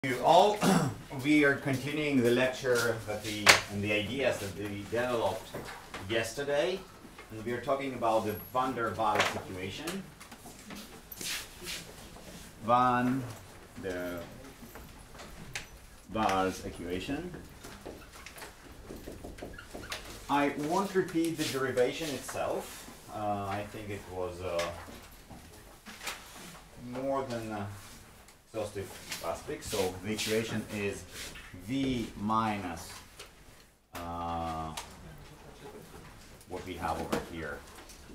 You all, we are continuing the lecture and the ideas that we developed yesterday, and we are talking about the van der Waals equation. Van der Waals equation. I won't repeat the derivation itself. I think it was more than exhaustive last week. So the equation is V minus what we have over here,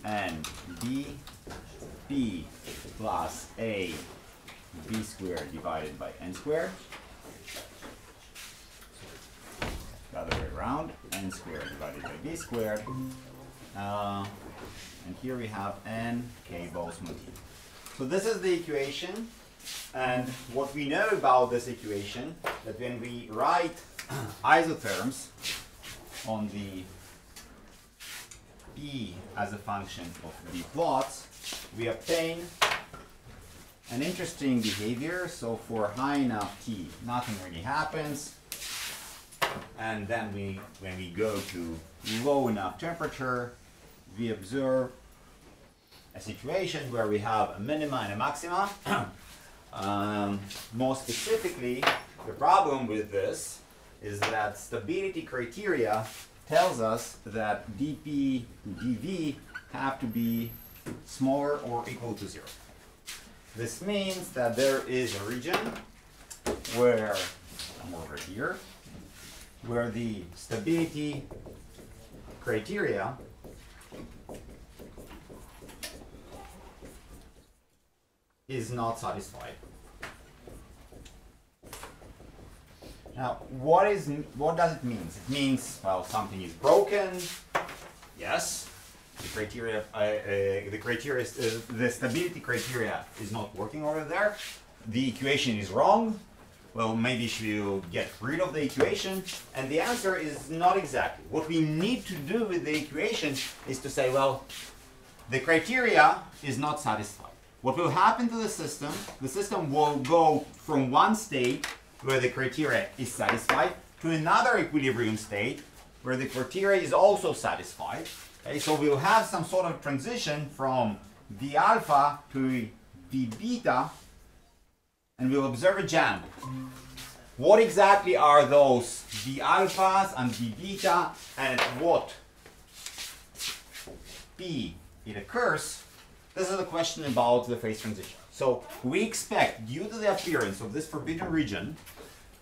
and B plus A B squared divided by N squared. The other way around, N squared divided by B squared. And here we have N K Boltzmann T. So this is the equation. And what we know about this equation, that when we write isotherms on the B as a function of B plots, we obtain an interesting behavior. So for high enough T, nothing really happens. And then when we go to low enough temperature, we observe a situation where we have a minima and a maxima. More specifically, the problem with this is that stability criteria tells us that dP to dV have to be smaller or equal to 0. This means that there is a region where, I'm over here, where the stability criteria is not satisfied. Now, what does it mean? It means, well, something is broken. Yes, the criteria, the stability criteria is not working over there. The equation is wrong. Well, maybe you should get rid of the equation. And the answer is not exactly. What we need to do with the equation is to say, well, the criteria is not satisfied. What will happen to the system will go from one state where the criteria is satisfied to another equilibrium state where the criteria is also satisfied. Okay, so we'll have some sort of transition from V alpha to V beta, and we'll observe a jump. What exactly are those V alphas and V beta, and at what P it occurs? This is a question about the phase transition. So we expect, due to the appearance of this forbidden region,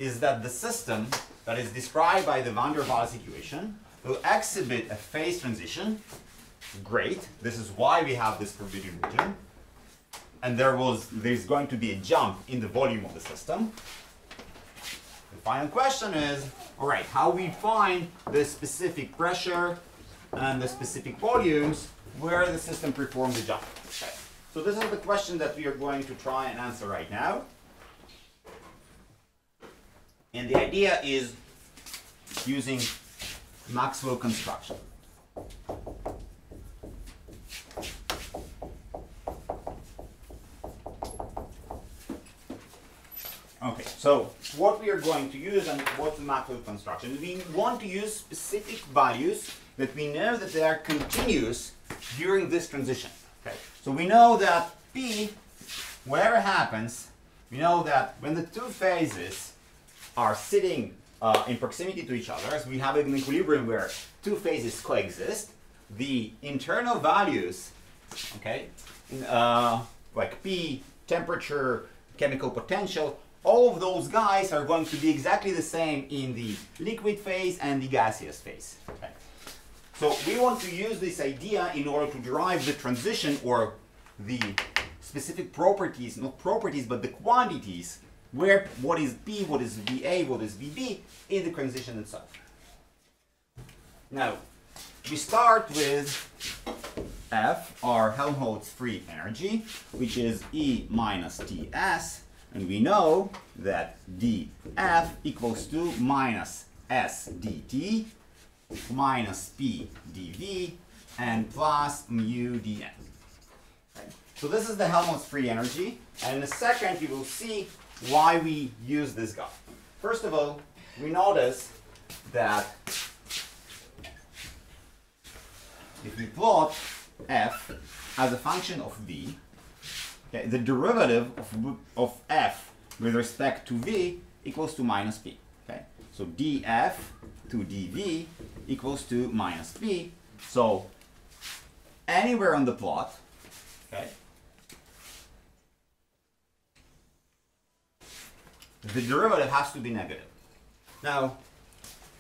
is that the system that is described by the van der Waals equation will exhibit a phase transition. Great. This is why we have this forbidden region. And there's going to be a jump in the volume of the system. The final question is, all right, how we find the specific pressure and the specific volumes where the system performs the jump. Okay. So this is the question that we are going to try and answer right now. And the idea is using Maxwell construction. Okay, so what we are going to use and what's the Maxwell construction? We want to use specific values that we know that they are continuous during this transition. Okay, so we know that P, whatever happens, we know that when the two phases are sitting in proximity to each other, as we have an equilibrium where two phases coexist, the internal values, okay, like P, temperature, chemical potential, all of those guys are going to be exactly the same in the liquid phase and the gaseous phase. Okay. So we want to use this idea in order to derive the transition or the specific properties, not properties, but the quantities, where what is P, what is VA, what is VB in the transition itself. Now, we start with F, our Helmholtz free energy, which is E minus Ts, and we know that dF equals to minus S dt minus P dV and plus mu dN. Okay. So this is the Helmholtz free energy, and in a second you will see why we use this guy. First of all, we notice that if we plot f as a function of v, okay, the derivative of f with respect to v equals to minus p. Okay, so df to dv equals to minus p. So anywhere on the plot, okay, the derivative has to be negative. Now,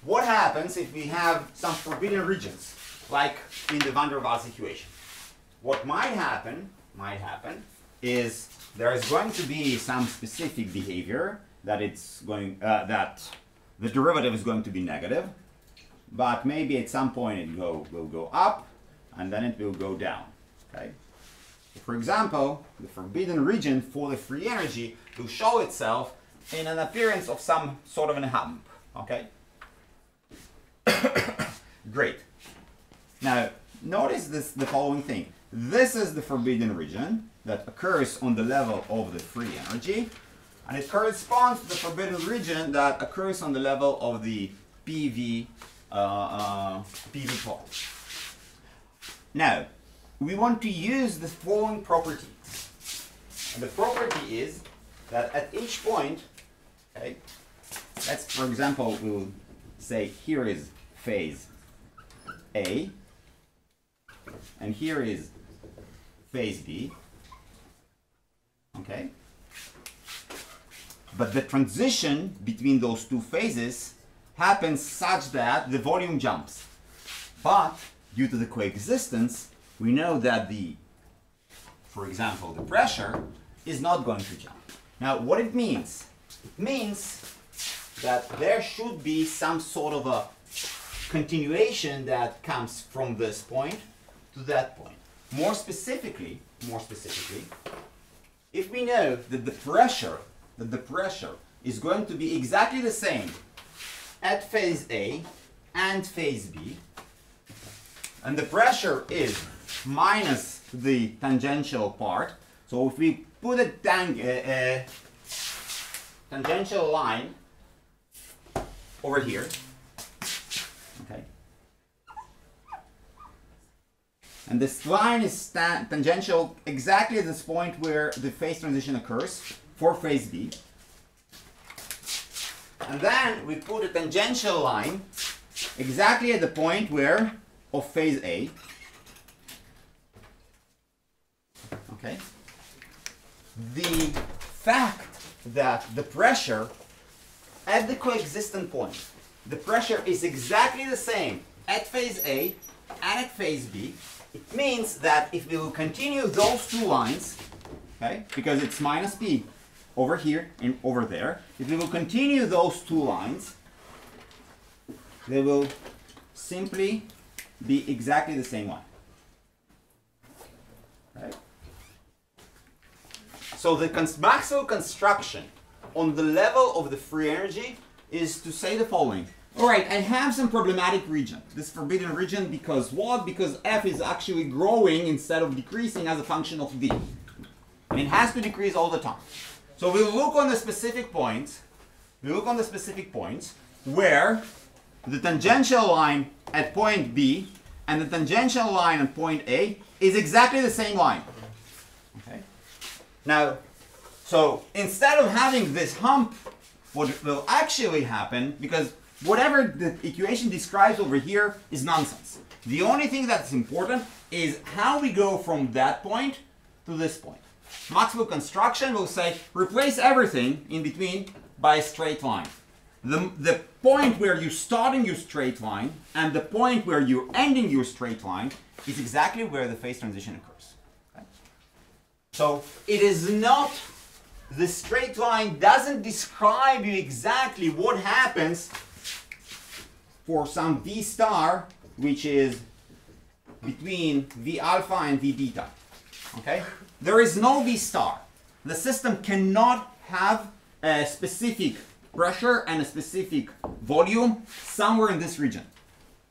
what happens if we have some forbidden regions, like in the van der Waals equation? What might happen is there is going to be some specific behavior that it's going that the derivative is going to be negative, but maybe at some point it will go up and then it will go down. Okay. For example, the forbidden region for the free energy will show itself in an appearance of some sort of a hump. Okay. Great. Now notice the following thing. This is the forbidden region that occurs on the level of the free energy, and it corresponds to the forbidden region that occurs on the level of the PV plot. Now, we want to use the following properties. And the property is that at each point, okay, let's, for example, we'll say here is phase A, and here is phase B, okay? But the transition between those two phases happens such that the volume jumps. But due to the coexistence, we know that for example, the pressure is not going to jump. Now, what it means? It means that there should be some sort of a continuation that comes from this point to that point. More specifically, if we know that the pressure is going to be exactly the same at phase A and phase B, and the pressure is minus the tangential part, so if we put a tangential line over here, okay, and this line is tangential exactly at this point where the phase transition occurs for phase B. And then we put a tangential line exactly at the point where of phase A. Okay. The fact that the pressure at the coexistent point, the pressure is exactly the same at phase A and at phase B, it means that if we will continue those two lines, okay, because it's minus P over here and over there, if we will continue those two lines, they will simply be exactly the same line. Right? So the Maxwell construction on the level of the free energy is to say the following. All right, I have some problematic region, this forbidden region, because what? Because F is actually growing instead of decreasing as a function of V. And it has to decrease all the time. So we'll look on the specific points, where the tangential line at point B and the tangential line at point A is exactly the same line. Okay? Now, so instead of having this hump, what will actually happen, because whatever the equation describes over here is nonsense. The only thing that's important is how we go from that point to this point. Maxwell construction will say replace everything in between by a straight line. The point where you're starting your straight line and the point where you're ending your straight line is exactly where the phase transition occurs. Okay? So it is not, the straight line doesn't describe you exactly what happens for some V star, which is between V alpha and V beta. Okay? There is no V star. The system cannot have a specific pressure and a specific volume somewhere in this region.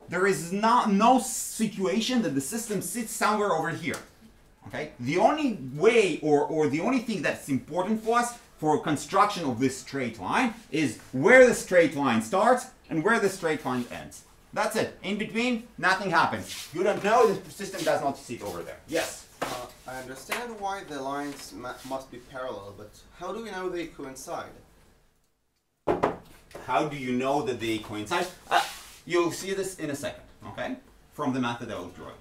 There is no situation that the system sits somewhere over here. Okay? The only way or the only thing that's important for us for construction of this straight line is where the straight line starts and where the straight line ends. That's it. In between, nothing happens. You don't know, the system does not sit over there. Yes? I understand why the lines must be parallel, but how do we know they coincide? How do you know that they coincide? You'll see this in a second, okay? From the method I will draw.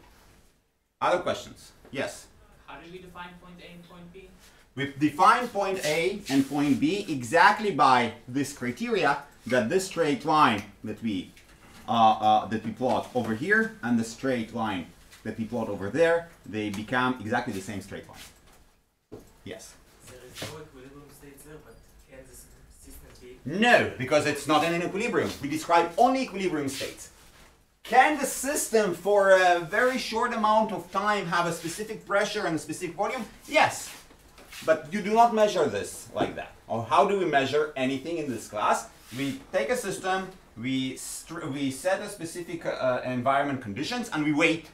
Other questions? Yes? How do we define point A and point B? We define point A and point B exactly by this criteria that this straight line that we plot over here and the straight line that we plot over there, they become exactly the same straight line. Yes? There is no equilibrium states there, but can this system be? No, because it's not in an equilibrium. We describe only equilibrium states. Can the system for a very short amount of time have a specific pressure and a specific volume? Yes. But you do not measure this like that. Or how do we measure anything in this class? We take a system, we set a specific environment conditions, and we wait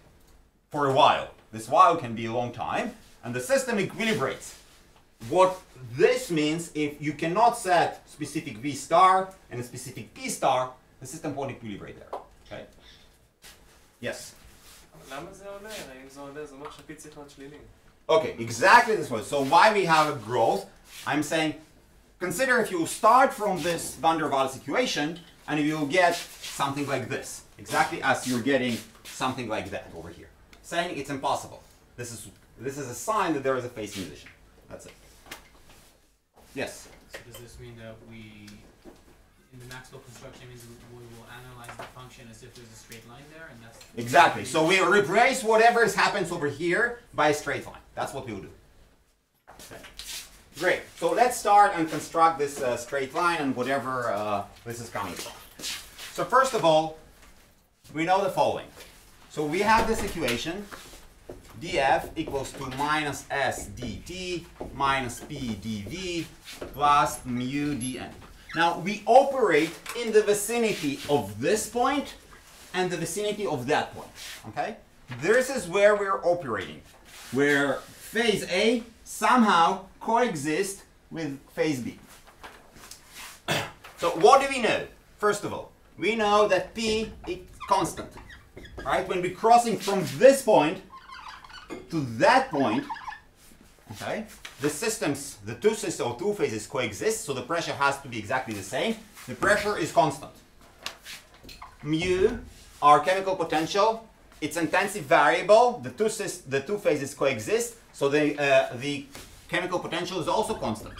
for a while. This while can be a long time, and the system equilibrates. What this means, if you cannot set specific V star and a specific P star, the system won't equilibrate there. Okay? Yes? למה זה עולה? אם זה עולה, זה אומר שהפי צריך להיות שלילי. Okay, exactly this way. So why we have a growth, I'm saying, consider if you start from this van der Waals equation, and you will get something like this. Exactly as you're getting something like that over here. Saying it's impossible. This is a sign that there is a phase transition. That's it. Yes? So does this mean that we, in the Maxwell construction, means we will analyze the function as if there's a straight line there, and that's... Exactly. So we replace whatever happens over here by a straight line. That's what we will do. Okay. Great. So let's start and construct this straight line and whatever this is coming from. So first of all, we know the following. So we have this equation, df equals to minus s dt minus p dv plus mu dn. Now we operate in the vicinity of this point and the vicinity of that point. Okay? This is where we're operating, where phase A somehow coexists with phase B. So what do we know? First of all, we know that P is constant. Right? When we're crossing from this point to that point, okay, the two phases coexist, so the pressure has to be exactly the same. The pressure is constant. Mu, our chemical potential, it's intensive variable. The two phases coexist, so the chemical potential is also constant.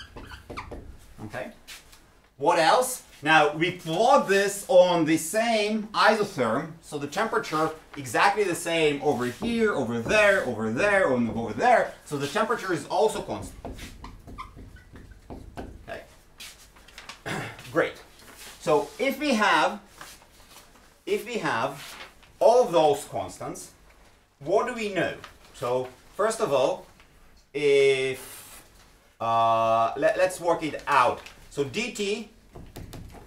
Okay. What else? Now we plot this on the same isotherm, so the temperature exactly the same over here, over there, over there, and over there. So the temperature is also constant. Okay. Great. So if we have all of those constants, what do we know? So first of all, if let's work it out. So dt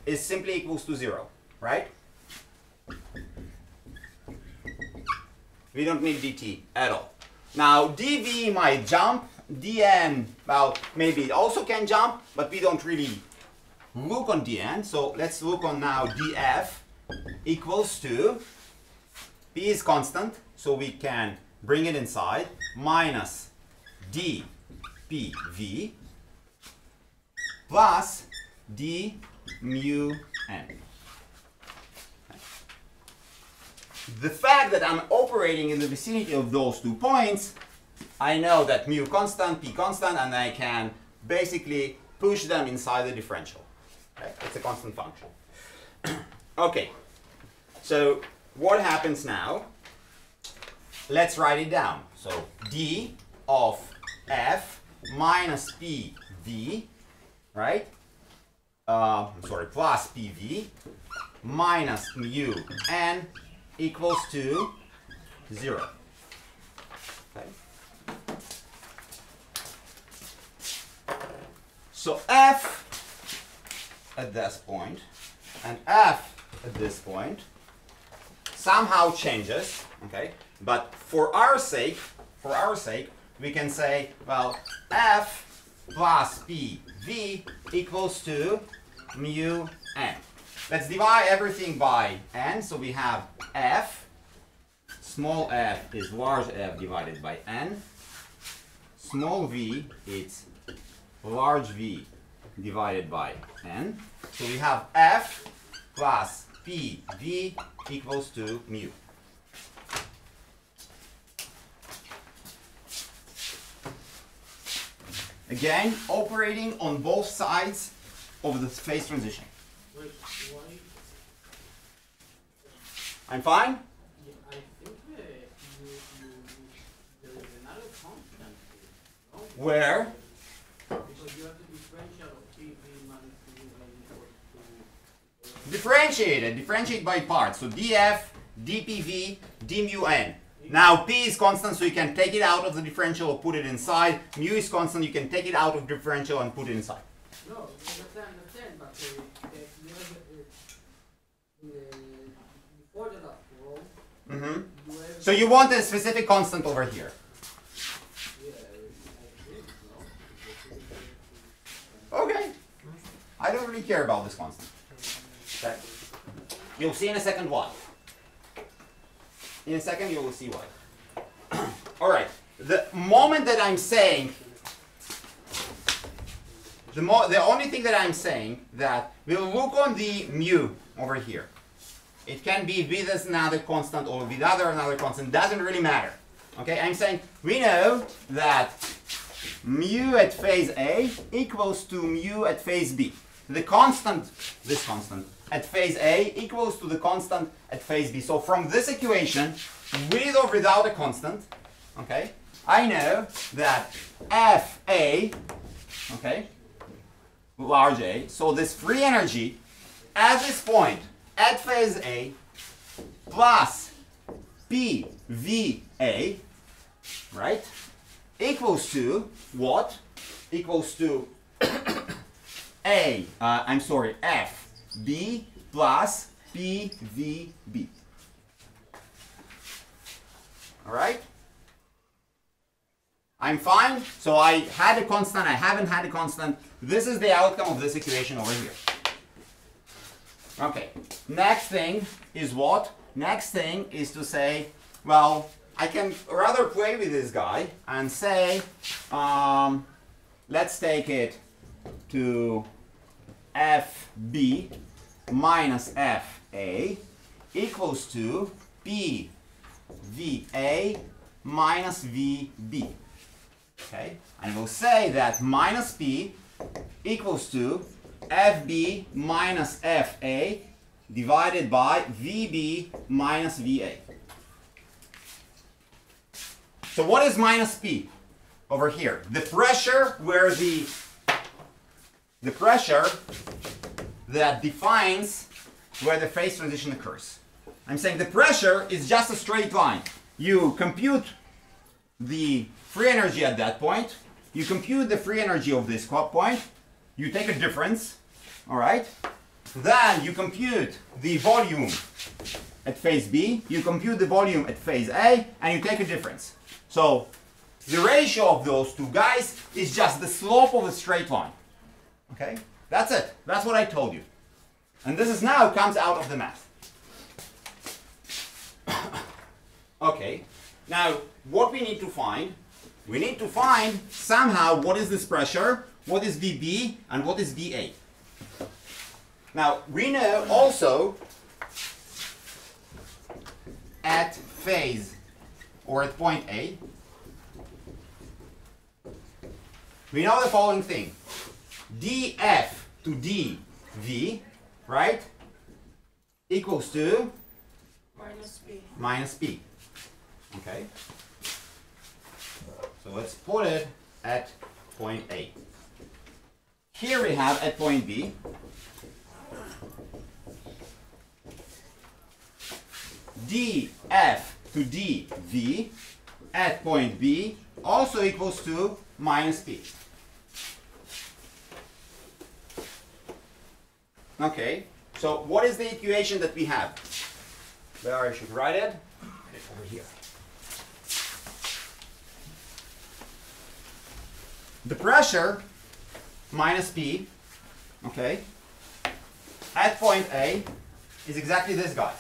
is simply equals to 0, right? We don't need dt at all. Now dv might jump, dn, well, maybe it also can jump, but we don't really look on dn, so let's look on now df equals to, p is constant, so we can bring it inside, minus dpv plus d mu n. The fact that I'm operating in the vicinity of those 2 points, I know that mu constant, p constant, and I can basically push them inside the differential. Okay? It's a constant function. Okay, so what happens now? Let's write it down. So d of f minus pv, right? Plus pv minus mu n equals to 0. Okay. So f at this point and f at this point somehow changes, okay? But for our sake, we can say, well, f plus PV equals to mu n. Let's divide everything by n. So we have F, small f is large F divided by n. Small v is large V divided by n. So we have F plus PV equals to mu. Again, operating on both sides of the phase transition. Wait, why? I'm fine? Yeah, I think there is another constant here, no? Where? Because you have to differential PV minus PV equals to Differentiate by parts. So df, dpv, d mu n. Now p is constant, so you can take it out of the differential or put it inside. Mu is constant, you can take it out of differential and put it inside. no, understand, but you have before the last row, Mm-hmm. you have So you want a specific constant over here. yeah, I think no. Okay. I don't really care about this constant. Okay. You'll see in a second why. In a second you will see why. Alright. The moment that I'm saying, the only thing that I'm saying that we'll look on the mu over here. It can be with another constant or with another constant, doesn't really matter. Okay, I'm saying we know that mu at phase A equals to mu at phase B. The constant, this constant, at phase A equals to the constant at phase B. So from this equation, with or without a constant, okay, I know that FA, okay, large A, so this free energy at this point, at phase A, plus PVA, right, equals to what? Equals to FB plus PVB. Alright? I'm fine. So I had a constant, I haven't had a constant. This is the outcome of this equation over here. Okay. Next thing is what? Next thing is to say, well, I can rather play with this guy and say, let's take it to FB minus FA equals to PVA minus VB. Okay, and we'll say that minus P equals to FB minus FA divided by VB minus VA. So what is minus P over here? The pressure where the pressure that defines where the phase transition occurs. I'm saying the pressure is just a straight line. You compute the free energy at that point, you compute the free energy of this point, you take a difference, all right? Then you compute the volume at phase B, you compute the volume at phase A, and you take a difference. So the ratio of those two guys is just the slope of a straight line. Okay? That's it. That's what I told you. And this is now comes out of the math. Okay. Now, what we need to find somehow what is this pressure, what is VB, and what is VA. Now, we know also at phase or at point A, we know the following thing. dF to dV, right, equals to minus P. Okay? So let's put it at point A. Here we have at point B dF to dV at point B also equals to minus P. Okay, so what is the equation that we have? Where I should write it? It's over here. The pressure minus P, okay, at point A is exactly this guy.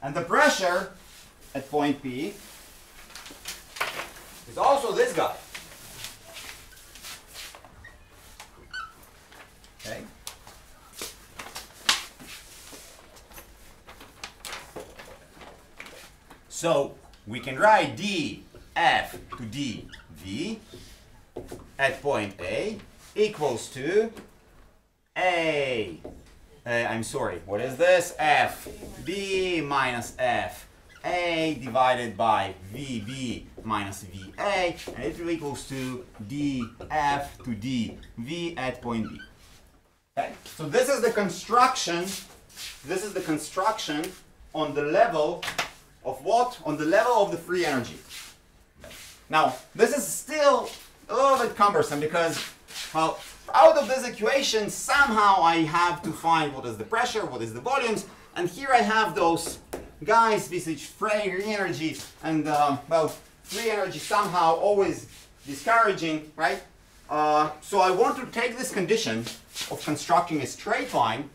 And the pressure at point P is also this guy. Okay. So we can write dF to dV at point A equals to I'm sorry, what is this? FB minus FA divided by VB minus VA, and it equals to dF to dV at point B. Okay, so this is the construction. This is the construction on the level of what? On the level of the free energy. Now, this is still a little bit cumbersome because, well, out of this equation, somehow I have to find what is the pressure, what is the volumes, and here I have those guys, this is free energy, and well, free energy somehow always discouraging, right? So I want to take this condition of constructing a straight line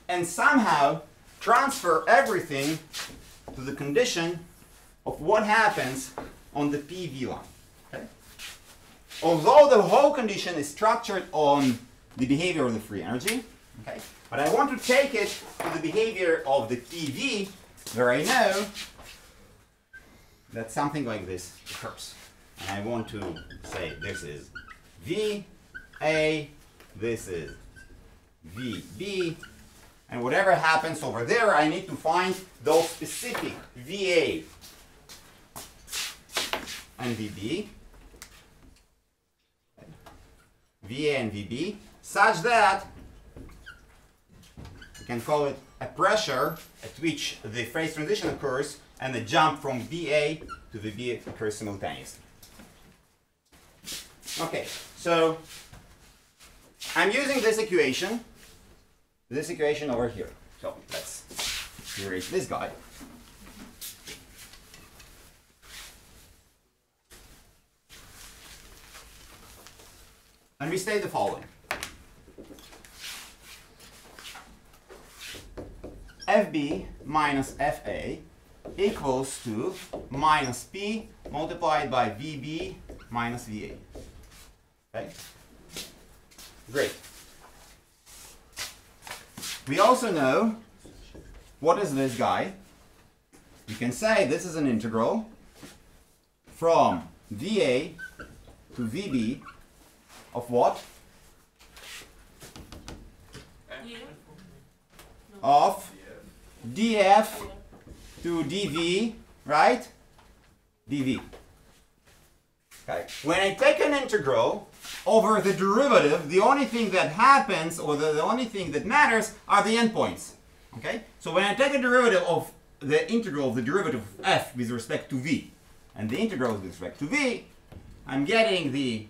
and somehow transfer everything to the condition of what happens on the PV line. Okay? Although the whole condition is structured on the behavior of the free energy, okay, but I want to take it to the behavior of the PV, where I know that something like this occurs. And I want to say this is VA, this is VB, and whatever happens over there, I need to find those specific VA and VB, VA and VB, such that we can call it a pressure at which the phase transition occurs and the jump from VA to VB occurs simultaneously. Okay, so I'm using this equation over here. So let's erase this guy. And we state the following. FB minus FA equals to minus P multiplied by VB minus VA. Okay? Great. We also know what is this guy. You can say this is an integral from VA to VB of what? Of dF to dV, right? dV. Okay. When I take an integral over the derivative, the only thing that happens, or the only thing that matters, are the endpoints. Okay? So when I take a derivative of the integral of the derivative of f with respect to v, and the integral with respect to v, I'm getting the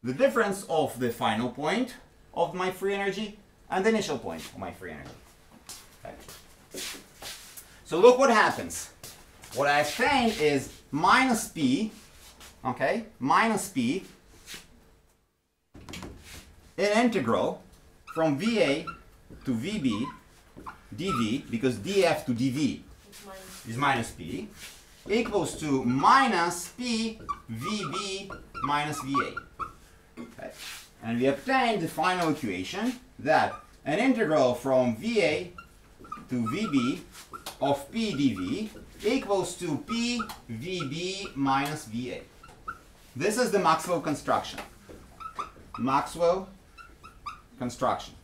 difference of the final point of my free energy and the initial point of my free energy. Okay. So look what happens. What I obtain is minus P, okay, minus P, an integral from VA to VB dV, because dF to dV is minus P, equals to minus P VB minus VA. Okay. And we obtain the final equation that an integral from VA to VB of P dV equals to P VB minus VA. This is the Maxwell construction. Maxwell construction.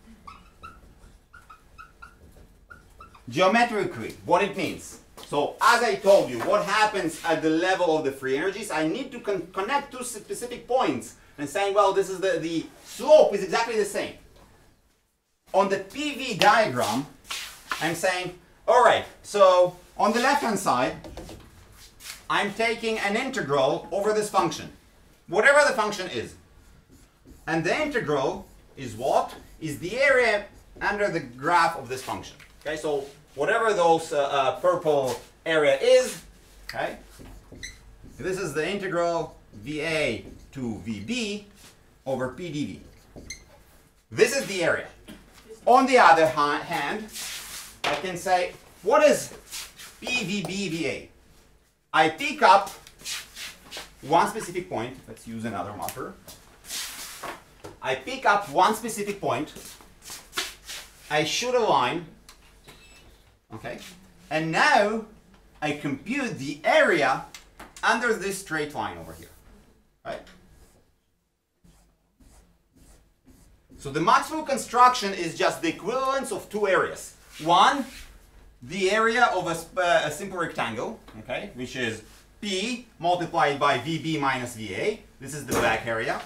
Geometrically, what it means. So, as I told you, what happens at the level of the free energies, I need to connect two specific points and saying, well, this is the slope is exactly the same. On the PV diagram, I'm saying, all right, so on the left-hand side, I'm taking an integral over this function, whatever the function is. And the integral is what? Is the area under the graph of this function. Okay, so whatever those purple area is, okay, this is the integral VA to VB over P dV. This is the area. On the other hand, I can say, what is PVBVA? I pick up one specific point. Let's use another marker. I pick up one specific point. I shoot a line. Okay. And now I compute the area under this straight line over here. Right? So the Maxwell construction is just the equivalence of two areas. One, the area of a simple rectangle, okay, which is P multiplied by VB minus VA. This is the back area.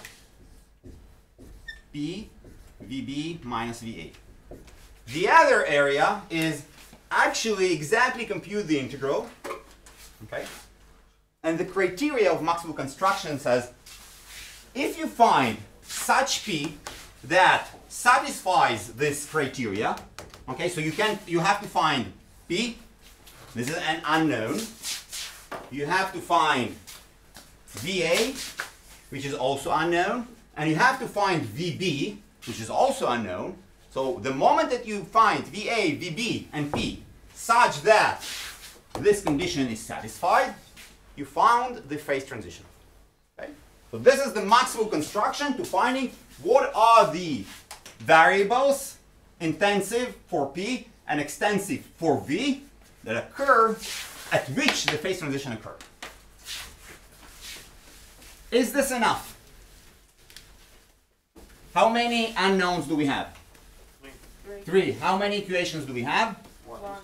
P, VB minus VA. The other area is actually exactly compute the integral, okay? And the criteria of Maxwell construction says, if you find such P that satisfies this criteria, okay, so you have to find P, this is an unknown. You have to find VA, which is also unknown, and you have to find VB, which is also unknown. So the moment that you find VA, VB, and P such that this condition is satisfied, you found the phase transition. Okay? So this is the Maxwell construction to finding what are the variables intensive for P and extensive for V that occur at which the phase transition occurs. Is this enough? How many unknowns do we have? Three. How many equations do we have? One.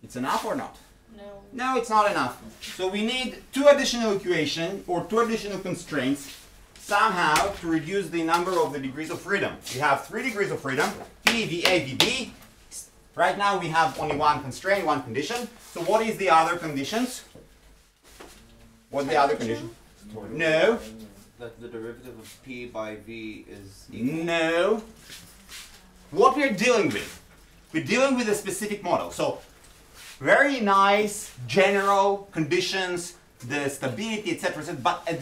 It's enough or not? No. No, it's not enough. So we need two additional equations or two additional constraints somehow to reduce the number of the degrees of freedom. We have 3 degrees of freedom, P, VA, VB. Right now we have only one constraint, one condition. So what is the other conditions? What the other condition? No. That the derivative of P by V is equal. No. What we're dealing with, we're dealing with a specific model. So very nice general conditions, the stability, etc. But at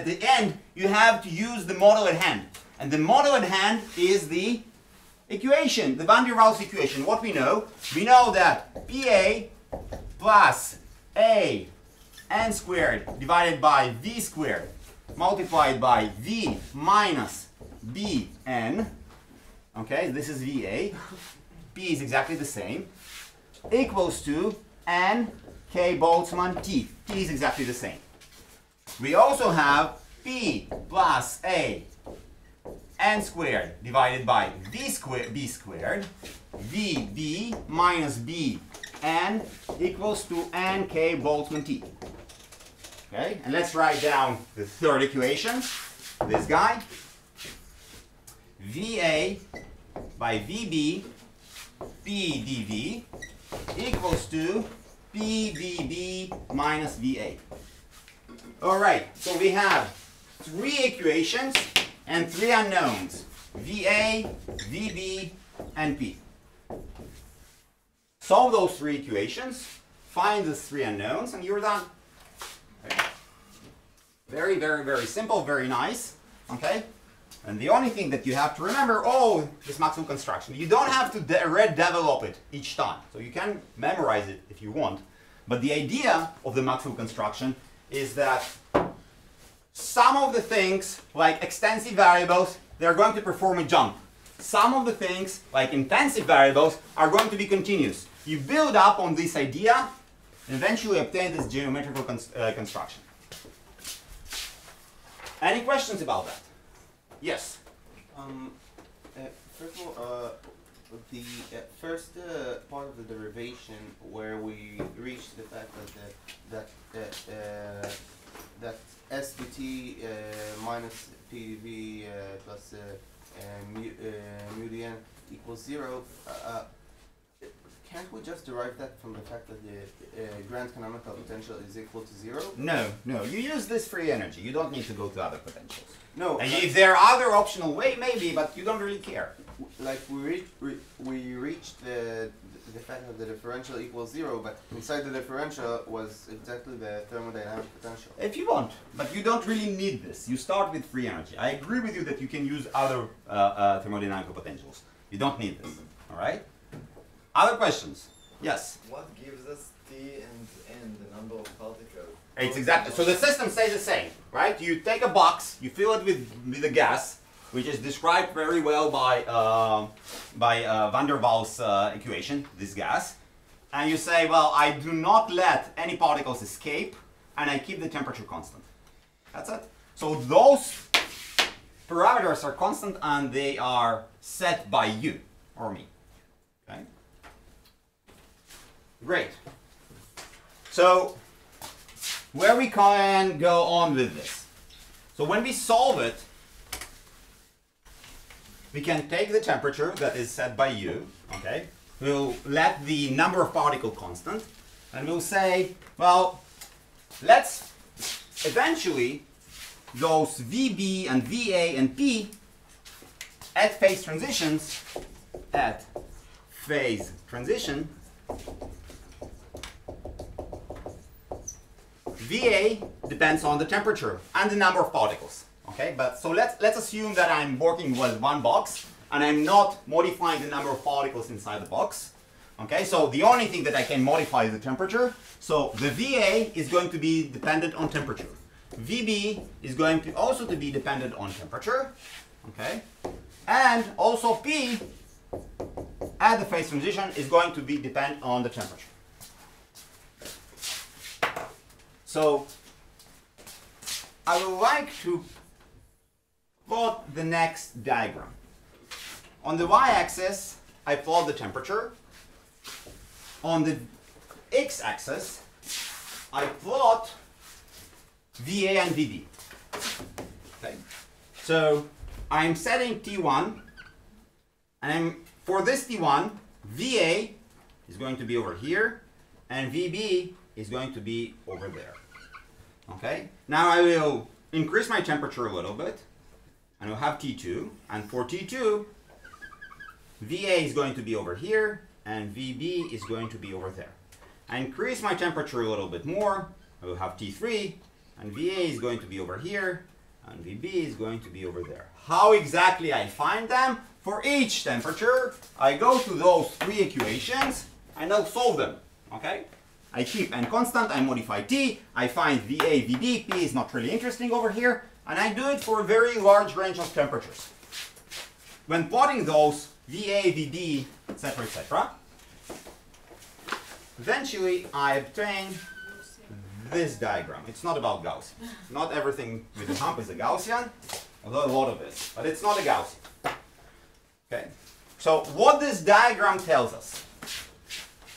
the end, you have to use the model at hand. And the model at hand is the equation, the Van der Waals equation. What we know that PA plus A n squared divided by V squared multiplied by V minus Bn, okay, this is VA, P is exactly the same, equals to N K Boltzmann T. T is exactly the same. We also have P plus A n squared divided by B squared, VB minus B n equals to N K Boltzmann T. Okay, and let's write down the third equation, this guy. VA by VB P dV equals to PVB minus VA. Alright, so we have 3 equations and 3 unknowns, VA, VB, and P. Solve those 3 equations, find the 3 unknowns, and you're done. Okay. Very, very, very simple, very nice. Okay? And the only thing that you have to remember, this Maxwell construction, you don't have to redevelop it each time. So you can memorize it if you want. But the idea of the Maxwell construction is that some of the things, like extensive variables, they're going to perform a jump. Some of the things, like intensive variables, are going to be continuous. You build up on this idea and eventually obtain this geometrical construction. Any questions about that? Yes. First of all, the first part of the derivation where we reached the fact that S dt minus PV plus mu dn equals 0. Can't we just derive that from the fact that the grand canonical potential is equal to 0? No, no. You use this free energy. You don't need to go to other potentials. No. And if there are other optional way, maybe, but you don't really care. Like we reached the fact that the differential equals 0, but inside the differential was exactly the thermodynamic potential. If you want, but you don't really need this. You start with free energy. I agree with you that you can use other thermodynamical potentials. You don't need this. All right? Other questions? Yes? What gives us T and N, the number of particles? It's exactly. So the system stays the same, right? You take a box, you fill it with a gas, which is described very well by van der Waals equation, this gas. And you say, well, I do not let any particles escape, and I keep the temperature constant. That's it. So those parameters are constant, and they are set by you or me. Okay? Great. So where we can go on with this. So when we solve it, we can take the temperature that is set by you, okay? We'll let the number of particles constant, and we'll say, well, let's eventually those VB and VA and P at phase transitions, VA depends on the temperature and the number of particles. Okay, but so let's assume that I'm working with one box and I'm not modifying the number of particles inside the box. Okay, so the only thing that I can modify is the temperature. So the VA is going to be dependent on temperature. VB is going to also to be dependent on temperature. Okay, and also P at the phase transition is going to be dependent on the temperature. So I would like to plot the next diagram. On the y-axis, I plot the temperature. On the x-axis, I plot VA and VB. Okay. So I'm setting T1, and for this T1, VA is going to be over here, and VB is going to be over there. Okay. Now I will increase my temperature a little bit, and we'll have T2, and for T2, VA is going to be over here, and VB is going to be over there. I increase my temperature a little bit more, I will have T3, and VA is going to be over here, and VB is going to be over there. How exactly I find them? For each temperature, I go to those three equations, and I'll solve them. Okay? I keep N constant, I modify T, I find VA, VB, P is not really interesting over here, and I do it for a very large range of temperatures. When plotting those VA, VB, etc., eventually I obtain this diagram. It's not about Gaussian. Not everything with a hump is a Gaussian, although a lot of it, but it's not a Gaussian. Okay. So what this diagram tells us.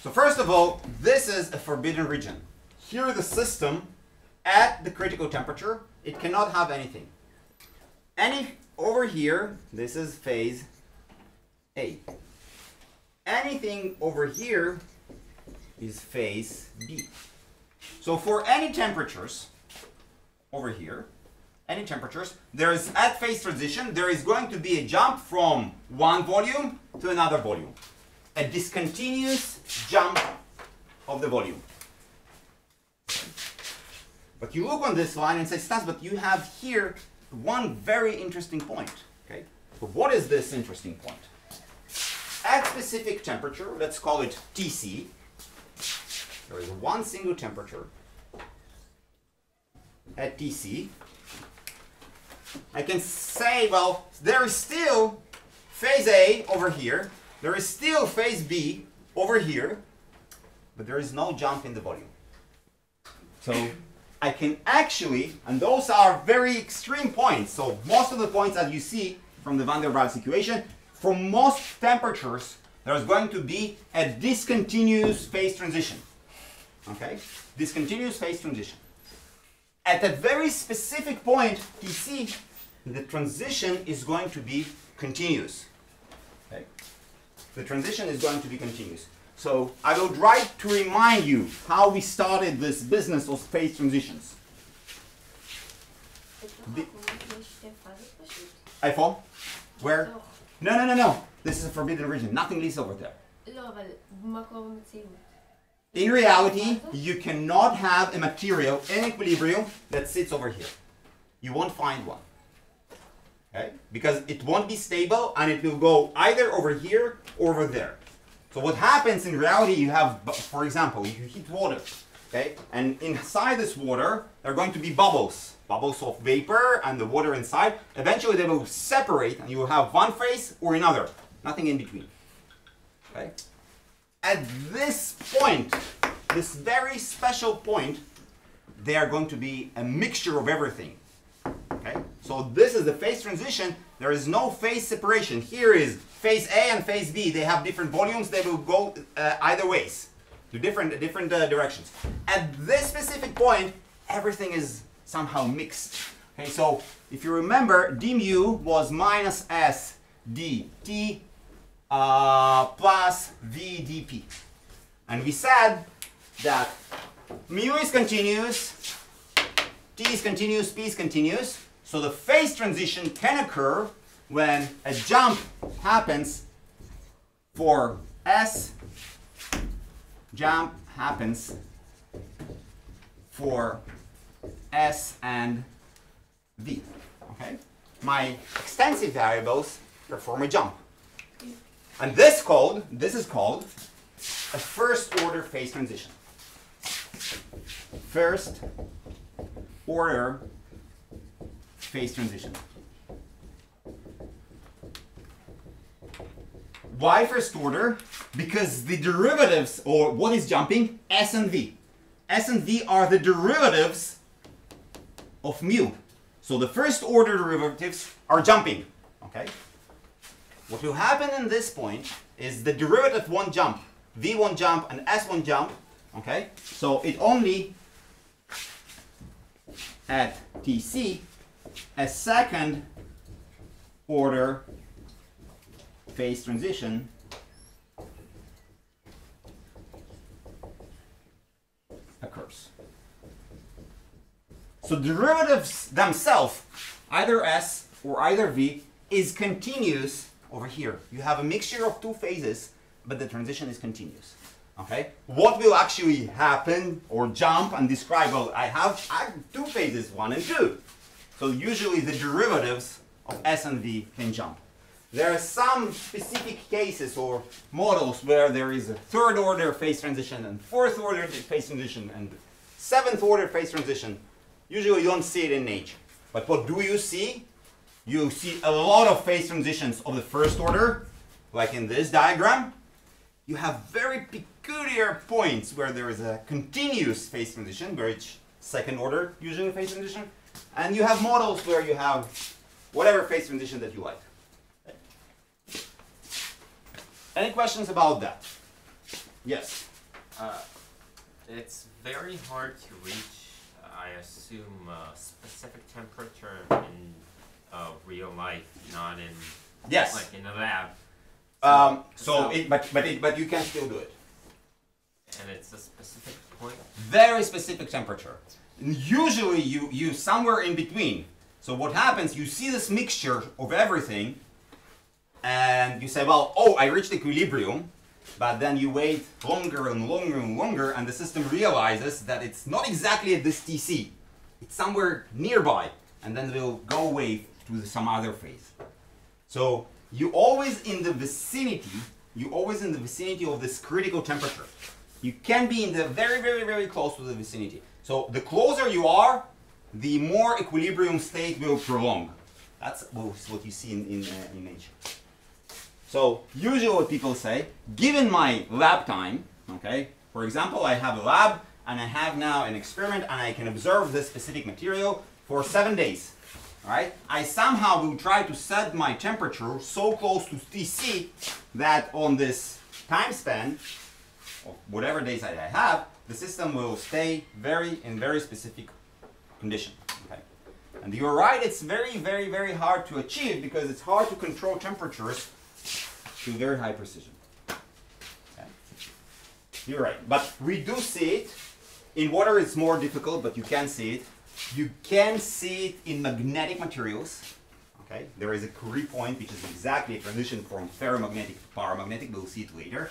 So first of all, this is a forbidden region. Here the system, at the critical temperature, it cannot have anything. Over here, this is phase A. Anything over here is phase B. So for any temperatures over here, any temperatures, there is at phase transition, there is going to be a jump from one volume to another volume. A discontinuous jump of the volume. But you look on this line and say, Stas, but you have here one very interesting point. Okay? So what is this interesting point? At specific temperature, let's call it Tc, there is one single temperature at Tc. I can say, well, there is still phase A over here, there is still phase B over here, but there is no jump in the volume. So I can actually, and those are very extreme points, so most of the points that you see from the van der Waals equation, for most temperatures, there's going to be a discontinuous phase transition. Okay? Discontinuous phase transition. At a very specific point, Tc, the transition is going to be continuous. Okay? The transition is going to be continuous. So I will try to remind you how we started this business of phase transitions. iPhone? Where? No. This is a forbidden region. Nothing leaves over there. In reality, you cannot have a material in equilibrium that sits over here. You won't find one. Okay? Because it won't be stable and it will go either over here or over there. So what happens in reality, you have, for example, you heat water, okay? And inside this water, there are going to be bubbles of vapor and the water inside. Eventually they will separate and you will have one phase or another, nothing in between, okay? At this point, this very special point, they are going to be a mixture of everything, okay? So this is the phase transition. There is no phase separation. Here is phase A and phase B. They have different volumes. They will go either ways, to different directions. At this specific point, everything is somehow mixed. Okay, so if you remember, d mu was minus s dt plus v dp. And we said that mu is continuous, t is continuous, p is continuous. So the phase transition can occur when a jump happens for S, jump happens for S and V. Okay? My extensive variables perform a jump. And this is called a first order phase transition. First order phase transition. Why first order? Because the derivatives, or what is jumping? S and V. S and V are the derivatives of mu. So the first order derivatives are jumping. Okay? What will happen in this point is the derivative won't jump. V won't jump and S won't jump. Okay? So it only at Tc a second order phase transition occurs. So derivatives themselves, either S or either V, is continuous over here. You have a mixture of two phases, but the transition is continuous. Okay? What will actually happen or jump and describe? Well, I have two phases, 1 and 2. So usually the derivatives of S and V can jump. There are some specific cases or models where there is a third order phase transition and fourth order phase transition and seventh order phase transition. Usually you don't see it in nature. But what do you see? You see a lot of phase transitions of the first order, like in this diagram. You have very peculiar points where there is a continuous phase transition, where it's second order usually phase transition. And you have models where you have whatever phase transition that you like. Any questions about that? Yes. It's very hard to reach, I assume, a specific temperature in real life, not in like in a lab. But you can still do it. And it's a specific point. Very specific temperature. And usually you somewhere in between. So what happens? You see this mixture of everything. And you say, well, oh, I reached equilibrium, but then you wait longer and longer and longer, and the system realizes that it's not exactly at this Tc. It's somewhere nearby, and then it will go away to some other phase. So you always in the vicinity of this critical temperature. You can be in the very, very, very close to the vicinity. So the closer you are, the more equilibrium state will prolong. That's what you see in nature. So usually what people say, given my lab time, okay, for example, I have a lab and I have now an experiment and I can observe this specific material for 7 days, right? I somehow will try to set my temperature so close to Tc that on this time span of whatever days I have, the system will stay in very specific condition, okay? And you're right, it's very, very, very hard to achieve because it's hard to control temperatures to very high precision. Okay. you're right. But we do see it. In water it's more difficult, but you can see it. You can see it in magnetic materials. Okay, there is a Curie point, which is exactly a transition from ferromagnetic to paramagnetic. We'll see it later,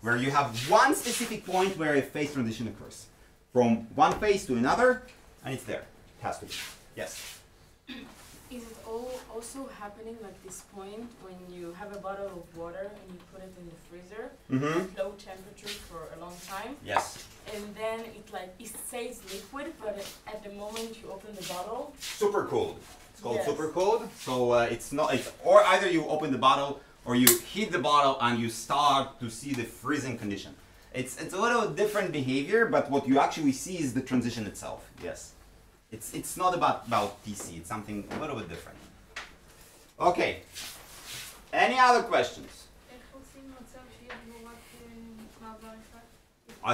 where you have one specific point where a phase transition occurs from one phase to another, and it's there. It has to be. Yes. Is it also happening like this point when you have a bottle of water and you put it in the freezer at low temperature for a long time? Yes. And then it stays liquid, but at the moment you open the bottle, Super cooled. It's called Yes. super cooled. So it's not. It's or either you open the bottle or you heat the bottle and you start to see the freezing condition. It's a little different behavior, but what you actually see is the transition itself. Yes. It's not about TC. It's something a little bit different. Okay. Any other questions?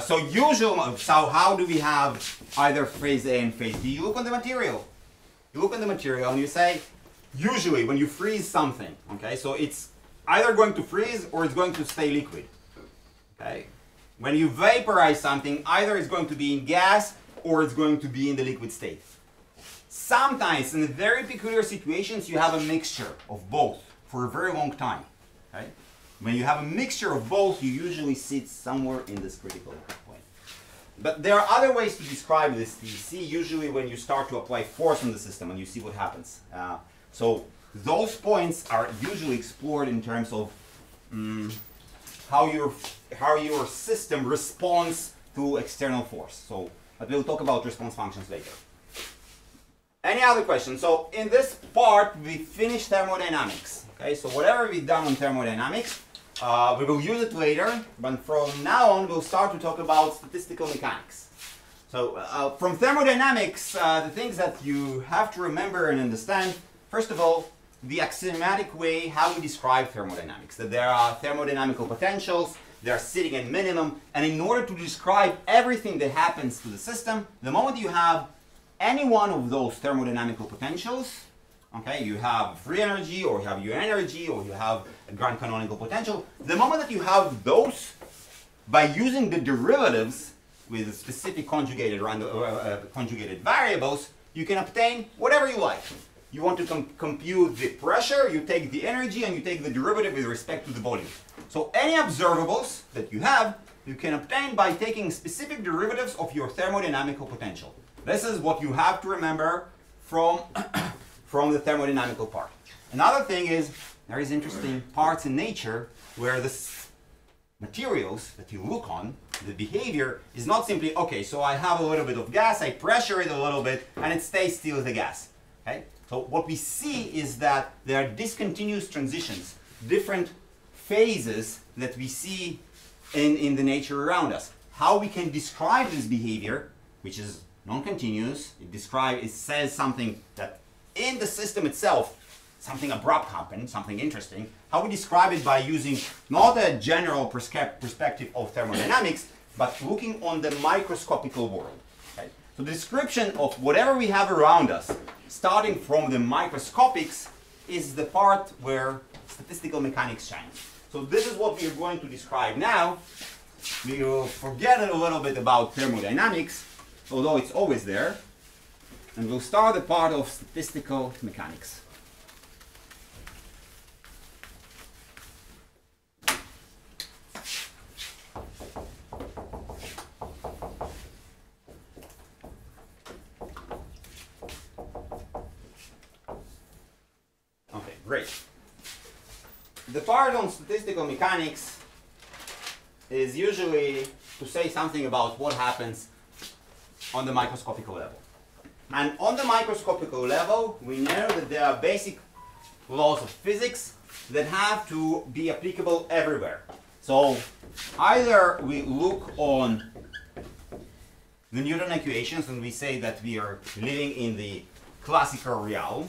So how do we have either phase A and phase B? You look on the material. You look on the material and you say, usually when you freeze something, okay, so it's either going to freeze or it's going to stay liquid. Okay? When you vaporize something, either it's going to be in gas or it's going to be in the liquid state. Sometimes, in very peculiar situations, you have a mixture of both for a very long time. Okay? When you have a mixture of both, you usually sit somewhere in this critical point. But there are other ways to describe this TC, usually when you start to apply force on the system and you see what happens. So those points are usually explored in terms of how your system responds to external force. So, but we'll talk about response functions later. Any other questions? So in this part, we finished thermodynamics. Okay, so whatever we've done on thermodynamics, we will use it later, but from now on, we'll start to talk about statistical mechanics. So from thermodynamics, the things that you have to remember and understand, first of all, the axiomatic way how we describe thermodynamics, that there are thermodynamical potentials, they are sitting at minimum, and in order to describe everything that happens to the system, the moment you have any one of those thermodynamical potentials, okay, you have free energy, or you have U energy, or you have a grand canonical potential, the moment that you have those, by using the derivatives with specific conjugated variables, you can obtain whatever you like. You want to compute the pressure, you take the energy, and you take the derivative with respect to the volume. So any observables that you have, you can obtain by taking specific derivatives of your thermodynamical potential. This is what you have to remember from the thermodynamical part. Another thing is, there is interesting parts in nature where the materials that you look on, the behavior, is not simply, okay, so I have a little bit of gas, I pressure it a little bit, and it stays still as a gas. Okay? So what we see is that there are discontinuous transitions, different phases that we see in the nature around us. How we can describe this behavior, which is non-continuous, it says something that in the system itself, something abrupt happened, something interesting. How we describe it by using not a general perspective of thermodynamics, but looking on the microscopical world. Okay? So the description of whatever we have around us, starting from the microscopics, is the part where statistical mechanics shines. So this is what we are going to describe now. We will forget a little bit about thermodynamics, although it's always there, and we'll start the part of statistical mechanics. Okay, great. The part on statistical mechanics is usually to say something about what happens on the microscopical level. And on the microscopical level, we know that there are basic laws of physics that have to be applicable everywhere. So either we look on the Newton equations and we say that we are living in the classical realm,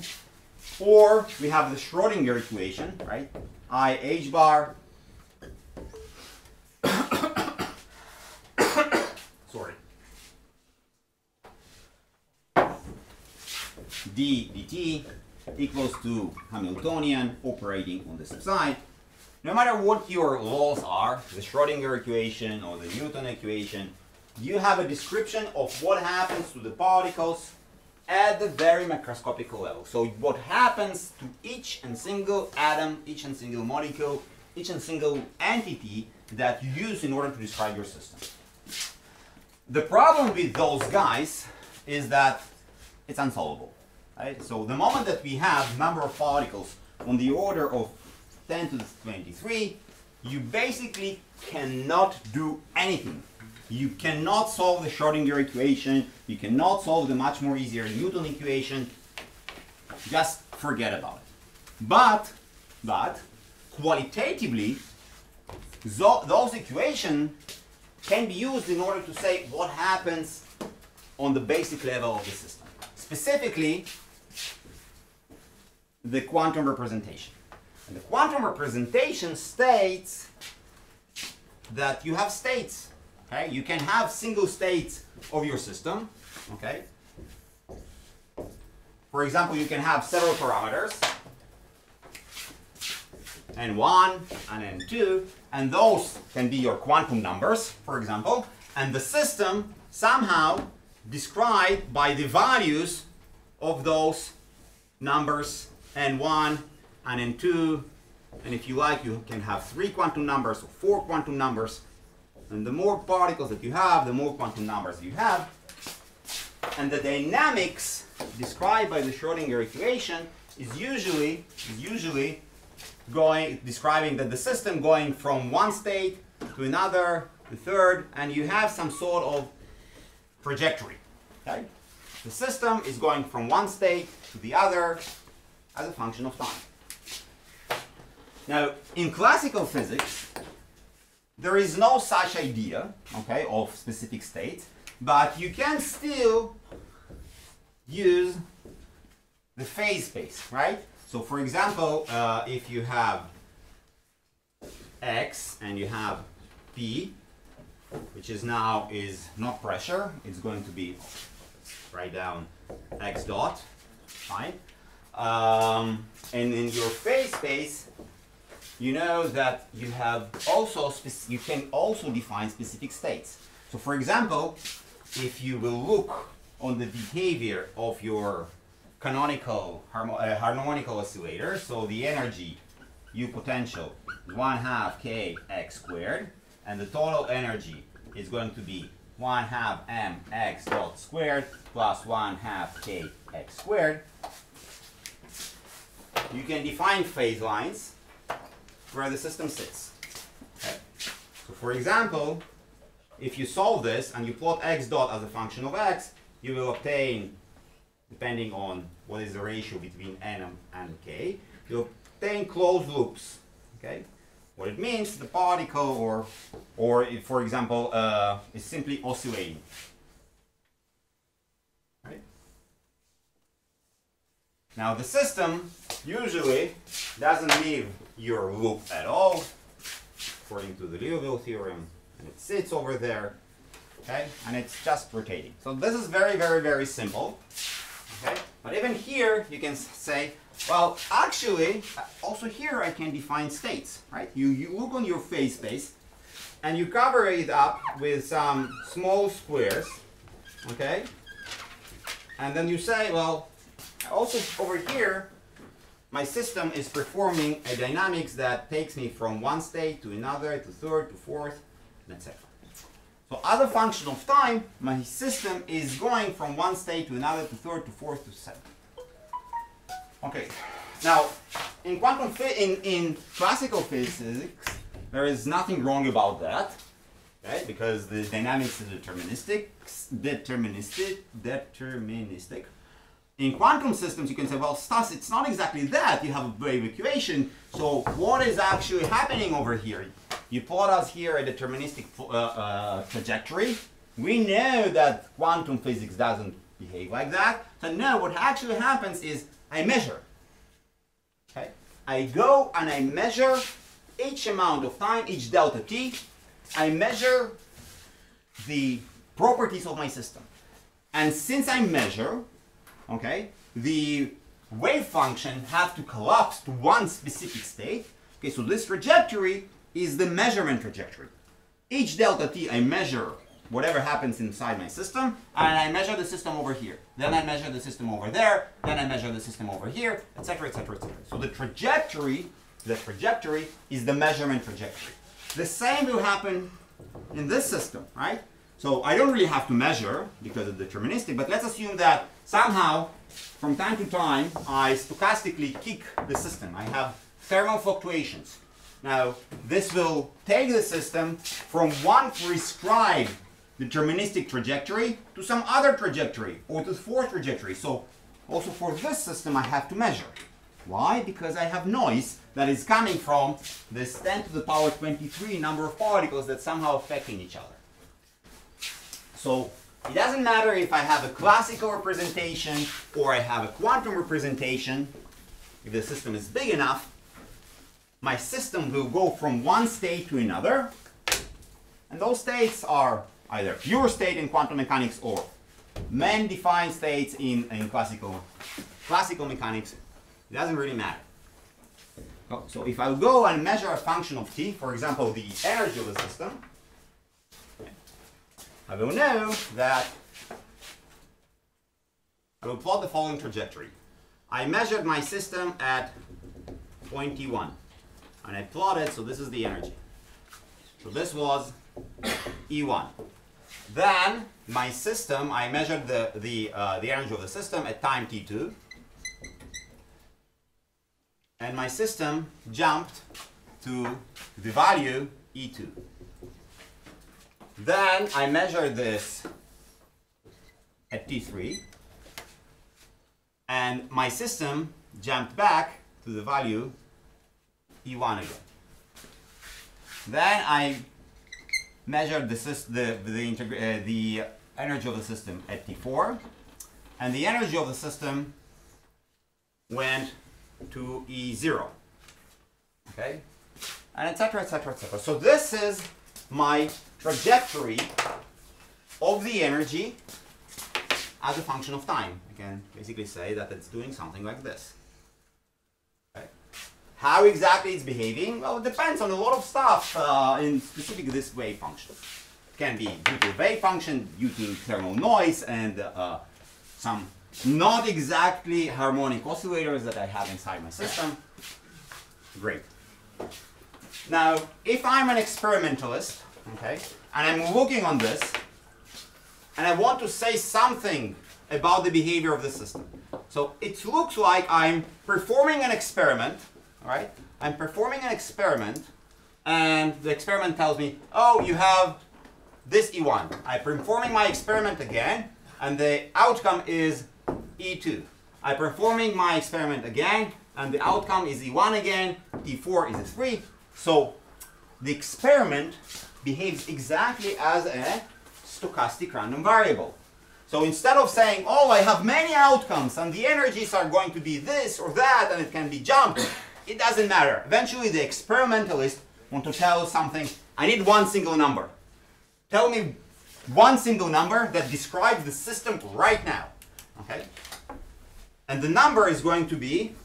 or we have the Schrödinger equation, right? I h bar sorry, d dt equals to Hamiltonian operating on the side. no matter what your laws are, the Schrödinger equation or the Newton equation, you have a description of what happens to the particles at the very macroscopic level. So what happens to each and single atom, each and single molecule, each and single entity that you use in order to describe your system. The problem with those guys is that it's unsolvable. Right? So the moment that we have number of particles on the order of 10 to the 23, you basically cannot do anything. You cannot solve the Schrödinger equation. You cannot solve the much more easier Newton equation. Just forget about it. But qualitatively, those equations can be used in order to say what happens on the basic level of the system. Specifically, the quantum representation. And the quantum representation states that you have states. Okay? You can have single states of your system. Okay? For example, you can have several parameters, n1 and n2, and those can be your quantum numbers, for example, and the system somehow described by the values of those numbers n1 and n2, and if you like, you can have 3 quantum numbers or 4 quantum numbers, and the more particles that you have, the more quantum numbers you have, and the dynamics described by the Schrödinger equation is usually describing that the system going from one state to another, the third, and you have some sort of trajectory. Okay? The system is going from one state to the other as a function of time. Now, in classical physics, there is no such idea, okay, of specific states, but you can still use the phase space, right? So, for example, if you have X and you have P, which is now is not pressure, it's going to be, write down X dot, fine. And in your phase space, you know that you have also you can also define specific states. So, for example, if you will look on the behavior of your canonical harmonical oscillator, so the energy U potential is 1/2 k x squared, and the total energy is going to be 1/2 m x dot squared plus 1/2 k x squared. You can define phase lines where the system sits. Okay. So, for example, if you solve this and you plot x dot as a function of x, you will obtain, depending on what is the ratio between n and k, you obtain closed loops. Okay. What it means, the particle, or if, for example, is simply oscillating. Right? Now, the system usually doesn't leave your loop at all, according to the Liouville theorem, and it sits over there, okay, and it's just rotating. So this is very, very, very simple, okay, but even here you can say, well, actually, also here I can define states, right? You look on your phase space, and you cover it up with some small squares, okay, and then you say, well, also over here, my system is performing a dynamics that takes me from one state to another, to third, to fourth, and etc. So as a function of time, my system is going from one state to another, to third, to fourth, to seventh. Okay. Now, in in classical physics, there is nothing wrong about that, okay? Because the dynamics is deterministic. In quantum systems, you can say, well, Stas, it's not exactly that. You have a wave equation. So what is actually happening over here? You plot us here a deterministic trajectory. We know that quantum physics doesn't behave like that. So no, what actually happens is I measure. Okay? I go and I measure each amount of time, each delta t. I measure the properties of my system. And since I measure, okay, the wave function have to collapse to one specific state, Okay, so this trajectory is the measurement trajectory. Each delta t, I measure whatever happens inside my system, and I measure the system over here. Then I measure the system over there, then I measure the system over here, etc., etc., etc. So the trajectory is the measurement trajectory. The same will happen in this system, right? So I don't really have to measure because it's deterministic, but let's assume that somehow, from time to time, I stochastically kick the system. I have thermal fluctuations. Now, this will take the system from one prescribed deterministic trajectory to some other trajectory, or to the fourth trajectory. So, also for this system, I have to measure. Why? Because I have noise that is coming from this 10 to the power 23 number of particles that somehow affecting each other. So it doesn't matter if I have a classical representation or I have a quantum representation. If the system is big enough, my system will go from one state to another, and those states are either pure state in quantum mechanics or man-defined states in classical mechanics. It doesn't really matter. So if I go and measure a function of t, for example, the energy of the system, I will know that I will plot the following trajectory. I measured my system at point T1, and I plotted, so this is the energy. So this was E1. Then my system, I measured the energy of the system at time T2, and my system jumped to the value E2. Then I measured this at T3, and my system jumped back to the value E1 again. Then I measured the energy of the system at T4, and the energy of the system went to E0. Okay? And etc., etc., etc. So this is my trajectory of the energy as a function of time. I can basically say that it's doing something like this. Okay. How exactly it's behaving? Well, it depends on a lot of stuff, in specific this wave function. It can be due to the wave function, due to thermal noise, and some not exactly harmonic oscillators that I have inside my system. Great. Now, if I'm an experimentalist, okay, and I'm looking on this, and I want to say something about the behavior of the system. So it looks like I'm performing an experiment, all right? I'm performing an experiment, and the experiment tells me, oh, you have this E1. I'm performing my experiment again, and the outcome is E2. I'm performing my experiment again, and the outcome is E1 again, T4 is E3. So the experiment behaves exactly as a stochastic random variable. So instead of saying, oh, I have many outcomes and the energies are going to be this or that and it can be jumped, it doesn't matter. Eventually the experimentalist wants to tell something, I need one single number. Tell me one single number that describes the system right now. Okay? And the number is going to be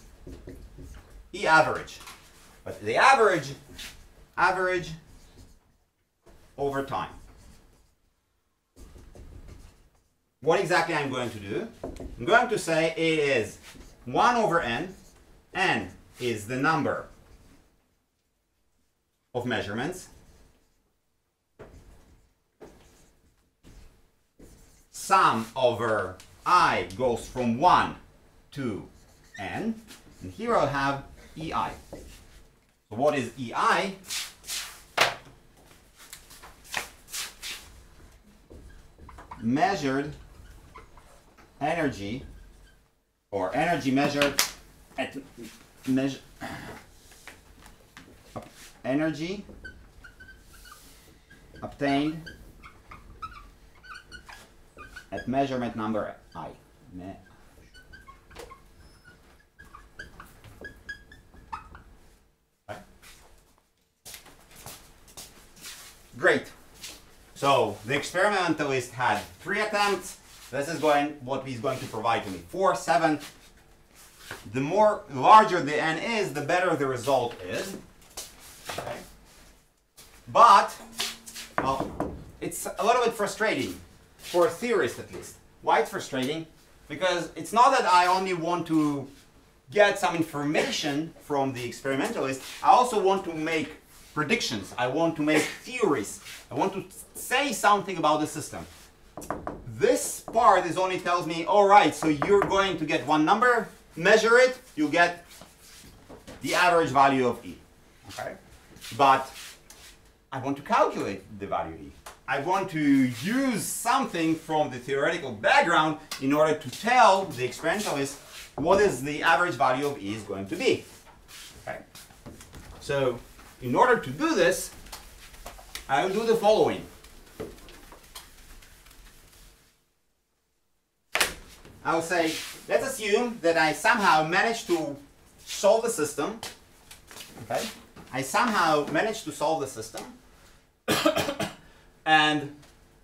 E average. But the average over time. What exactly I'm going to do? I'm going to say it is 1 over n. N is the number of measurements. Sum over I goes from 1 to n. And here I'll have EI. So what is EI? Measured energy, or energy measured at energy obtained at measurement number I. Okay. Great. So the experimentalist had 3 attempts. This is what he's going to provide to me. 4, 7. The more larger the n is, the better the result is. but well, it's a little bit frustrating for a theorist at least. Why it's frustrating? Because it's not that I only want to get some information from the experimentalist, I also want to make predictions, I want to make theories, I want to say something about the system. This part is only tells me, all right, so you're going to get one number, measure it, you get the average value of E. Okay? But I want to calculate the value E. I want to use something from the theoretical background in order to tell the experimentalist what is the average value of E is going to be. Okay? So, in order to do this, I will do the following. I will say, let's assume that I somehow managed to solve the system. Okay? I somehow managed to solve the system. And,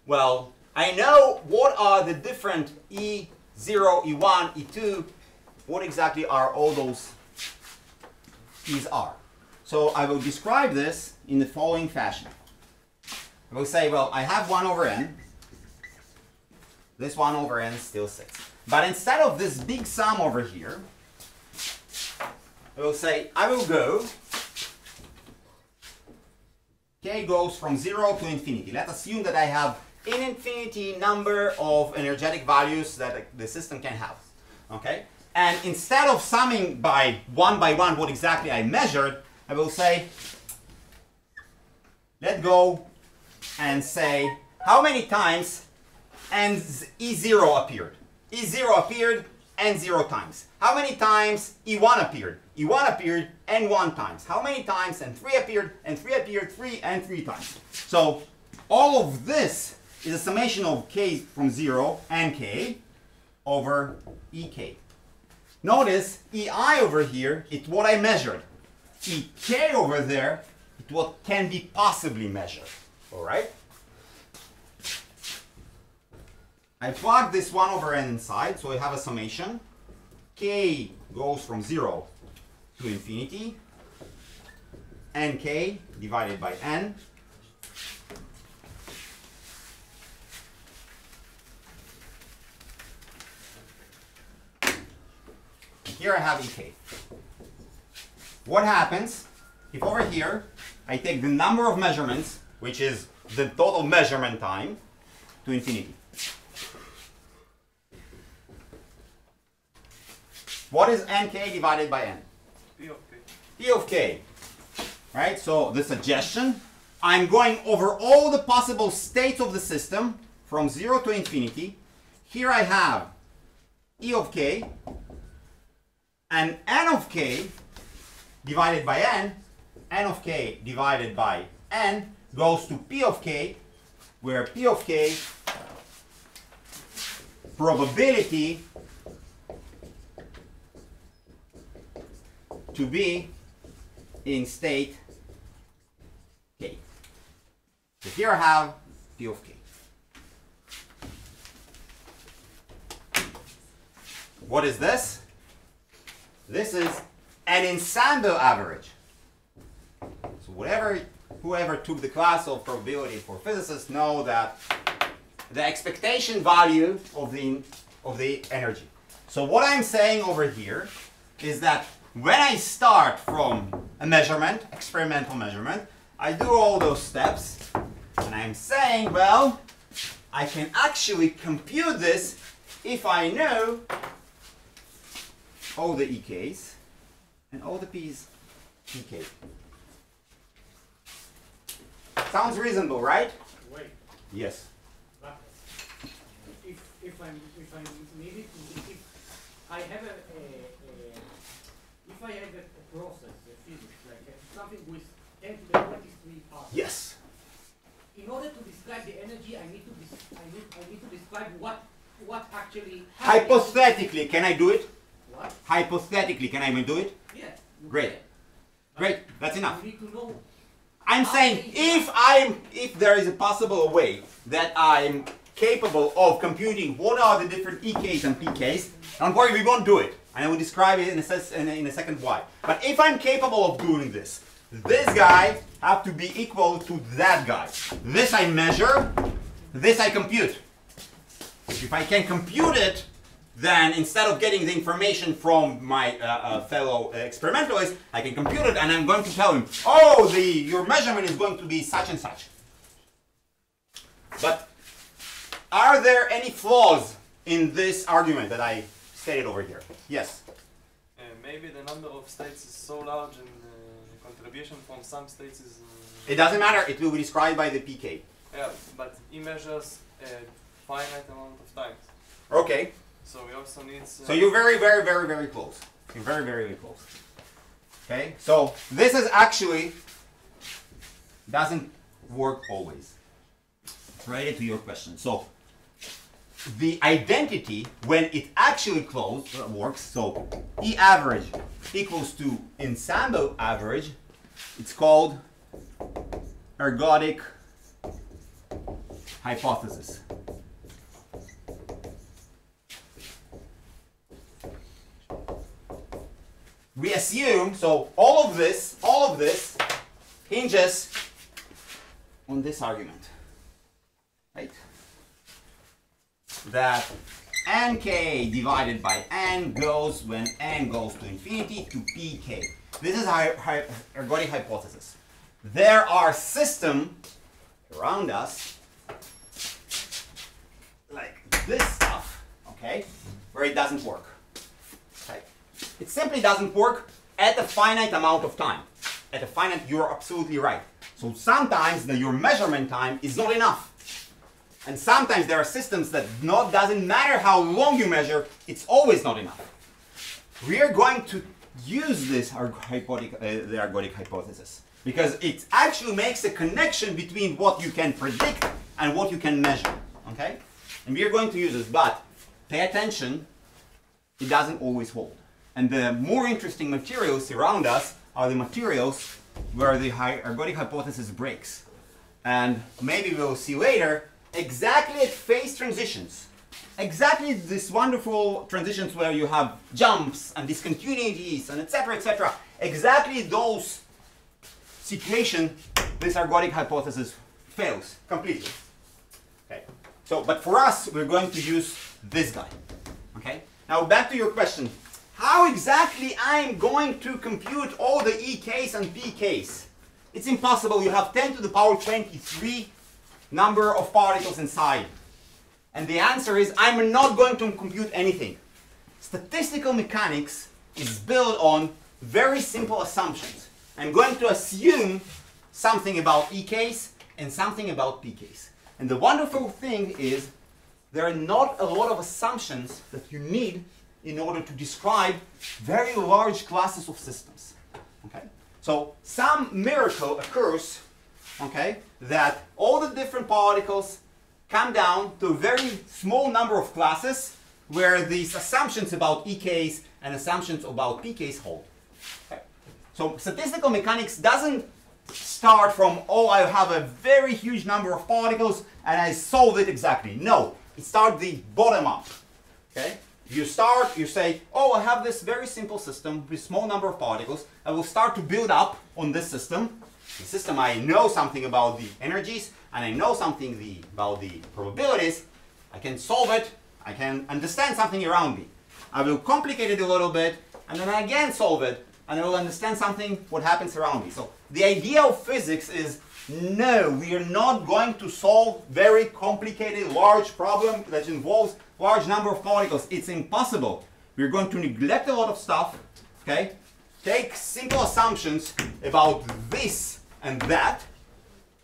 well, I know what are the different E0, E1, E2, what exactly are all those E's are. So I will describe this in the following fashion. I will say, well, I have 1 over n. This 1 over n is still 6. But instead of this big sum over here, I will say, I will go, k goes from 0 to infinity. Let's assume that I have an infinity number of energetic values that the system can have. Okay? And instead of summing by one what exactly I measured, I will say, let's go and say how many times E0 appeared. E0 appeared n0 times. How many times E1 appeared? E1 appeared n1 times. How many times n3 appeared? n3 appeared 3 and 3 times. So all of this is a summation of k from 0 and k over ek. Notice ei over here is what I measured. Ek over there is what can be possibly measured. All right? I plug this 1 over n inside, so I have a summation. K goes from 0 to infinity. Nk divided by n. Here I have Ek. What happens if over here I take the number of measurements, which is the total measurement time, to infinity? What is Nk divided by n? P of k. P of k. Right? So the suggestion, I'm going over all the possible states of the system from 0 to infinity. Here I have E of k and n of k divided by n of k divided by n goes to P of k, where P of k probability to be in state k. So here I have P of k. What is this? This is an ensemble average. So whoever took the class of probability for physicists know that the expectation value of the energy. So what I'm saying over here is that when I start from a measurement, experimental measurement, I do all those steps, and I'm saying, well, I can actually compute this if I know all the EKs and all the P's EK. Sounds reasonable, right? Wait. Yes. But if I'm needed to, if I have if I have a process, a physics, like something with 10 to the 23 parts. Yes. In order to describe the energy, I need to describe what actually happens. Hypothetically, can I do it? What? Hypothetically, can I do it? Yeah. Great. Great. That's enough. You need to know. I'm saying if there is a possible way that I'm capable of computing what are the different EKs and PKs, don't worry, we won't do it. And I will describe it in a second why. But if I'm capable of doing this, this guy have to be equal to that guy. This I measure, this I compute. If I can compute it, then instead of getting the information from my fellow experimentalist, I can compute it and I'm going to tell him, oh, your measurement is going to be such and such. But are there any flaws in this argument that I stated over here? Yes? Maybe the number of states is so large and the contribution from some states is... It doesn't matter, it will be described by the pK. Yeah, but he measures a finite amount of times. Okay. So we also need... So you're very, very, very, very close. You're very, very, very close. Okay, so this is actually doesn't work always. Related to your question. So the identity when it actually works, so E average equals to ensemble average, it's called ergodic hypothesis. We assume, so all of this hinges on this argument, right? That nk divided by n goes, when n goes to infinity, to pk. This is ergodic hypothesis. There are systems around us, like this stuff, okay, where it doesn't work. Okay? It simply doesn't work at a finite amount of time. At a finite, you're absolutely right. So sometimes your measurement time is not enough. And sometimes there are systems that doesn't matter how long you measure, it's always not enough. We are going to use this the ergodic hypothesis because it actually makes a connection between what you can predict and what you can measure. Okay? And we are going to use this, but pay attention, it doesn't always hold. And the more interesting materials around us are the materials where the ergodic hypothesis breaks. And maybe we'll see later, exactly at phase transitions, exactly this wonderful transitions where you have jumps and discontinuities and etc., exactly those situations, this ergodic hypothesis fails completely. Okay. So, but for us, we're going to use this guy. Okay. Now back to your question. How exactly I'm going to compute all the EKs and PKs? It's impossible. You have 10 to the power 23 number of particles inside. And the answer is I'm not going to compute anything. Statistical mechanics is built on very simple assumptions. I'm going to assume something about EKs and something about PKs. And the wonderful thing is there are not a lot of assumptions that you need in order to describe very large classes of systems. Okay? So some miracle occurs, okay, that all the different particles come down to a very small number of classes where these assumptions about EKs and assumptions about PKs hold. Okay. So statistical mechanics doesn't start from, oh, I have a very huge number of particles and I solve it exactly. No, it starts the bottom up. Okay? You start, you say, oh, I have this very simple system with small number of particles. I will start to build up on this system. The system, I know something about the energies and I know something about the probabilities. I can solve it. I can understand something around me. I will complicate it a little bit and then I again solve it and I will understand something what happens around me. So the idea of physics is no, we are not going to solve very complicated large problem that involves large number of particles. It's impossible. We're going to neglect a lot of stuff, okay? Take simple assumptions about this and that,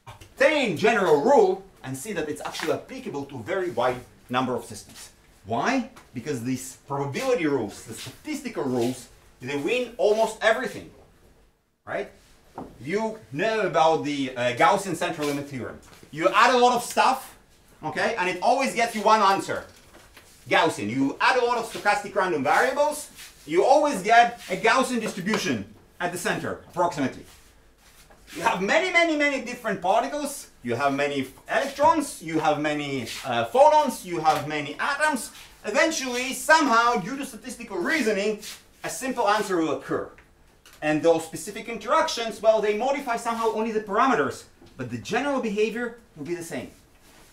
obtain general rule, and see that it's actually applicable to a very wide number of systems. Why? Because these probability rules, the statistical rules, they win almost everything, right? You know about the Gaussian central limit theorem. You add a lot of stuff, okay, and it always gets you one answer. Gaussian. You add a lot of stochastic random variables, you always get a Gaussian distribution at the center, approximately. You have many, many, many different particles, you have many electrons, you have many photons, you have many atoms. Eventually, somehow, due to statistical reasoning, a simple answer will occur. And those specific interactions, well, they modify somehow only the parameters, but the general behavior will be the same.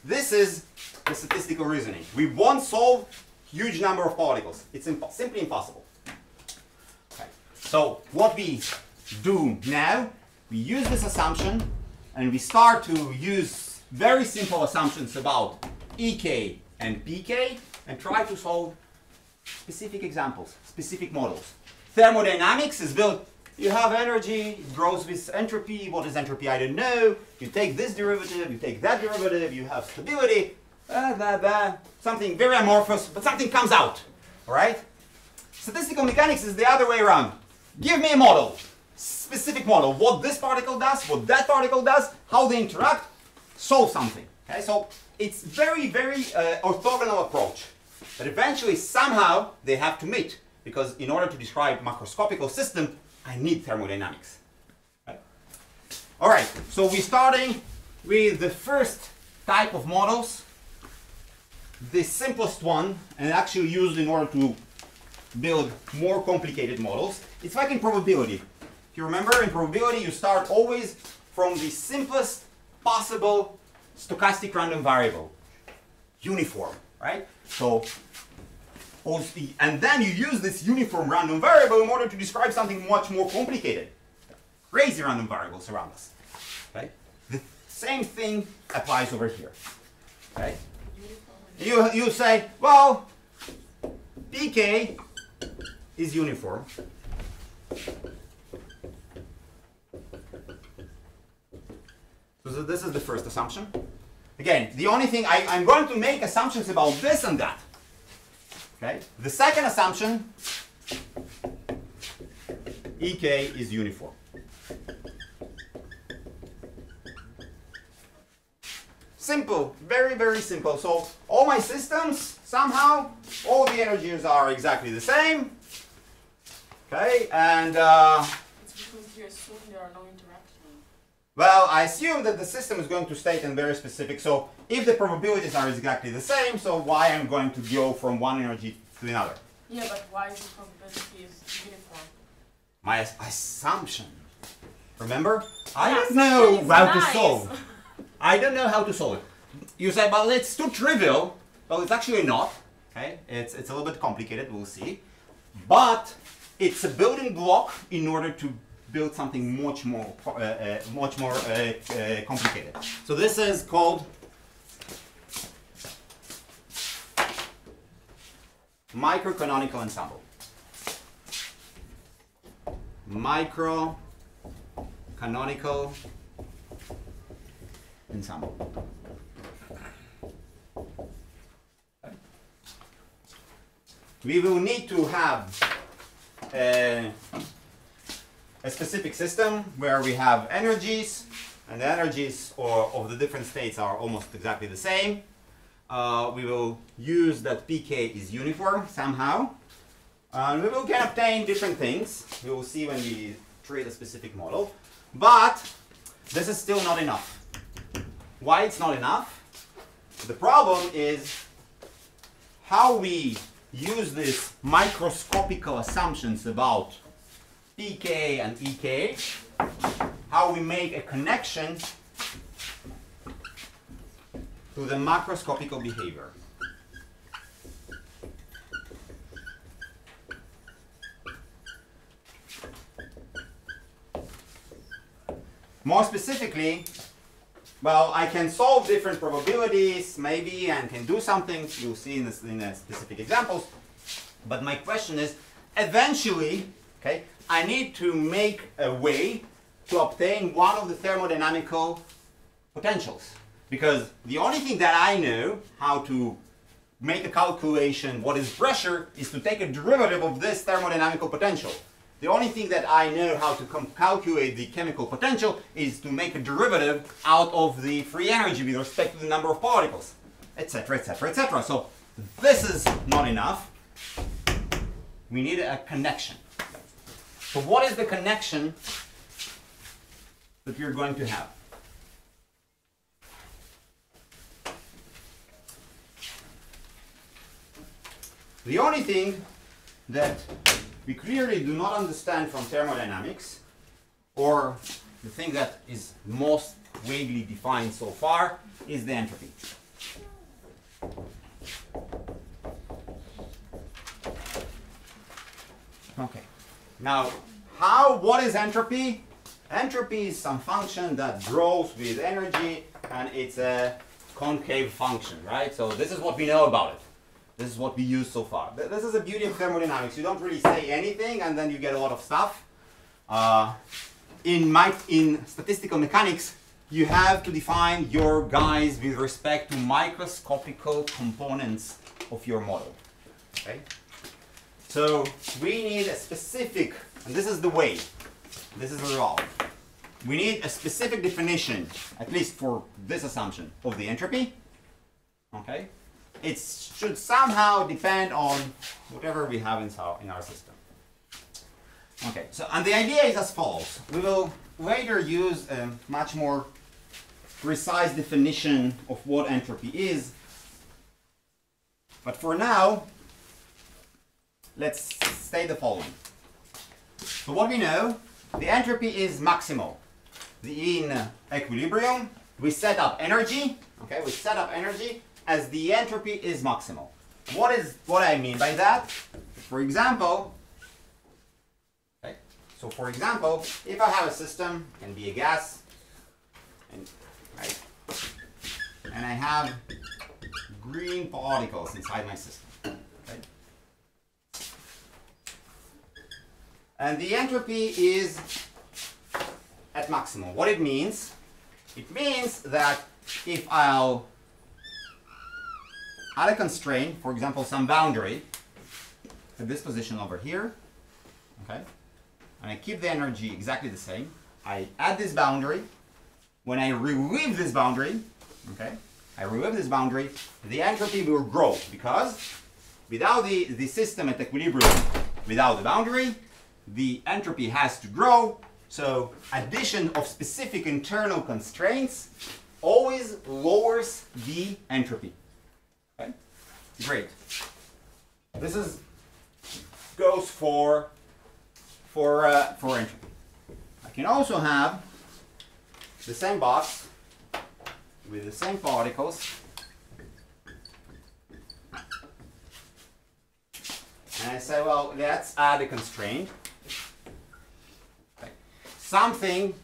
This is the statistical reasoning. We won't solve huge number of particles. It's simply impossible. Okay. So what we do now, we use this assumption and we start to use very simple assumptions about EK and PK and try to solve specific examples, specific models. Thermodynamics is built, you have energy, it grows with entropy. What is entropy? I don't know. You take this derivative, you take that derivative, you have stability, something very amorphous, but something comes out, all right? Statistical mechanics is the other way around. Give me a model, specific model, what this particle does, what that particle does, how they interact, solve something, okay? So it's very, very orthogonal approach, but eventually somehow they have to meet, because in order to describe macroscopical system, I need thermodynamics. Right? All right, so we're starting with the first type of models, the simplest one, and actually used in order to build more complicated models. It's like in probability. If you remember, in probability, you start always from the simplest possible stochastic random variable, uniform, right? So, and then you use this uniform random variable in order to describe something much more complicated. Crazy random variables around us. Right? The same thing applies over here. Right? You say, well, PK is uniform. So this is the first assumption. Again, the only thing, I'm going to make assumptions about this and that. Okay. The second assumption, EK is uniform. Simple, very, very simple. So all my systems, somehow, all the energies are exactly the same. Okay, and It's because you assume there are no interactions. well, I assume that the system is going to state in very specific. So if the probabilities are exactly the same, so why I'm going to go from one energy to another? Yeah, but why is the probability is uniform? My assumption. Remember? I Yeah, don't know it's how to nice. solve. I don't know how to solve it. You say, well, it's too trivial. Well, it's actually not. Okay, it's a little bit complicated. We'll see, but it's a building block in order to build something much more complicated. So this is called microcanonical ensemble. Microcanonical ensemble. We will need to have a specific system where we have energies, and the energies of the different states are almost exactly the same. We will use that PK is uniform somehow. We can obtain different things. We will see when we treat a specific model. But this is still not enough. Why it's not enough? The problem is how we use these microscopical assumptions about PK and EK, how we make a connection to the macroscopical behavior. More specifically, well, I can solve different probabilities, maybe, and can do something. You'll see in specific examples. But my question is, eventually, okay, I need to make a way to obtain one of the thermodynamical potentials. Because the only thing that I know how to make a calculation, what is pressure, is to take a derivative of this thermodynamical potential. The only thing that I know how to calculate the chemical potential is to make a derivative out of the free energy with respect to the number of particles, etc., etc., etc. So this is not enough. We need a connection. So what is the connection that you're going to have? The only thing that we clearly do not understand from thermodynamics, or the thing that is most vaguely defined so far is the entropy. Okay. Now, what is entropy? Entropy is some function that grows with energy, and it's a concave function, right? So this is what we know about it. This is what we use so far. This is the beauty of thermodynamics. You don't really say anything, and then you get a lot of stuff. In statistical mechanics, you have to define your guys with respect to microscopical components of your model. Okay? So we need a specific, and this is the way, this is the law. We need a specific definition, at least for this assumption, of the entropy. Okay? It should somehow depend on whatever we have in our system. Okay, so and the idea is as follows. We will later use a much more precise definition of what entropy is. But for now, let's state the following. So what we know, the entropy is maximal. In equilibrium, we set up energy. Okay, we set up energy as the entropy is maximal. What I mean by that? For example, okay, so for example, if I have a system, it can be a gas, and I have green particles inside my system. Okay? And the entropy is at maximum. What it means? It means that if I'll add a constraint, for example, some boundary at this position over here, okay, and I keep the energy exactly the same, I add this boundary. When I remove this boundary, okay, the entropy will grow, because without the system at equilibrium, without the boundary, the entropy has to grow. So addition of specific internal constraints always lowers the entropy. Okay? Great. This goes for entropy. I can also have the same box with the same particles, and I say, well, let's add a constraint.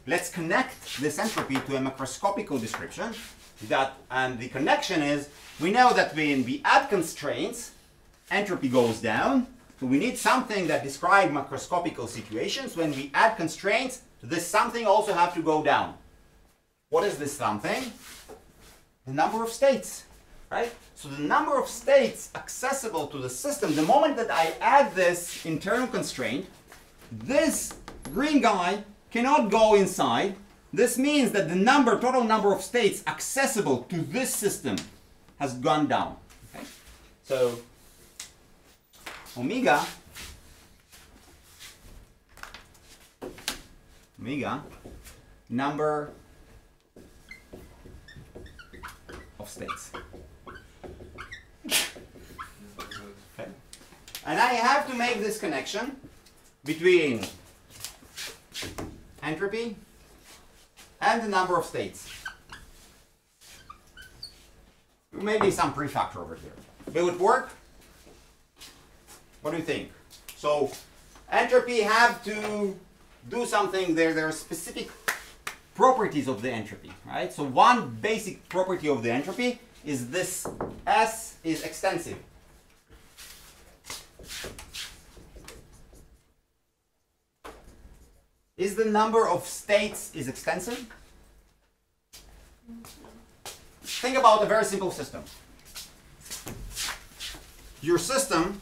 Let's connect this entropy to a macroscopical description. And the connection is, we know that when we add constraints, entropy goes down. So we need something that describes macroscopical situations. When we add constraints, this something also have to go down. What is this something? The number of states, right? So the number of states accessible to the system, the moment that I add this internal constraint, this green guy cannot go inside. This means that the total number of states accessible to this system has gone down. Okay? So omega number of states. Okay? And I have to make this connection between entropy and the number of states. Maybe some prefactor over here. Will it work? What do you think? So entropy have to do something there. There are specific properties of the entropy, right? So one basic property of the entropy is this S is extensive. Is the number of states is extensive? Think about a very simple system. Your system,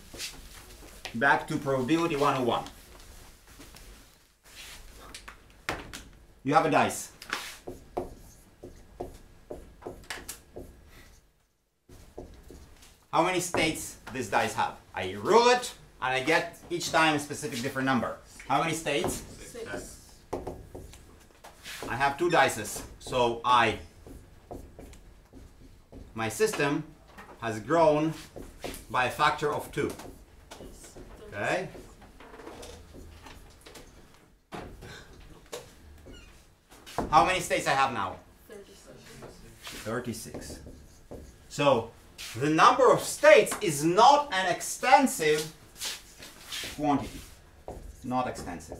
back to probability 101. You have a dice. How many states this dice have? I roll it and I get each time a specific different number. How many states? 6. I have 2 dices, so my system has grown by a factor of 2. Okay? How many states I have now? 36. 36. So the number of states is not an extensive quantity. Not extensive.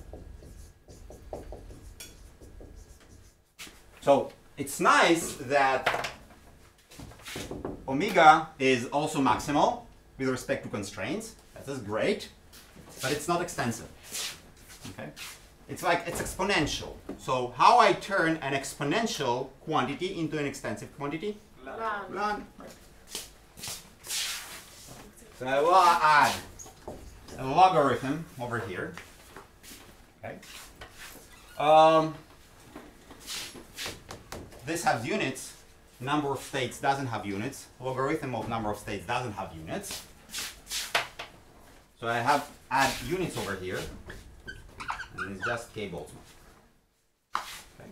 So it's nice that omega is also maximal with respect to constraints. That is great, but it's not extensive. Okay? It's like it's exponential. So how I turn an exponential quantity into an extensive quantity? Ln. Right. So I will add a logarithm over here. Okay. This has units. Number of states doesn't have units. Logarithm of number of states doesn't have units. So I have add units over here, and it's just K Boltzmann. Okay.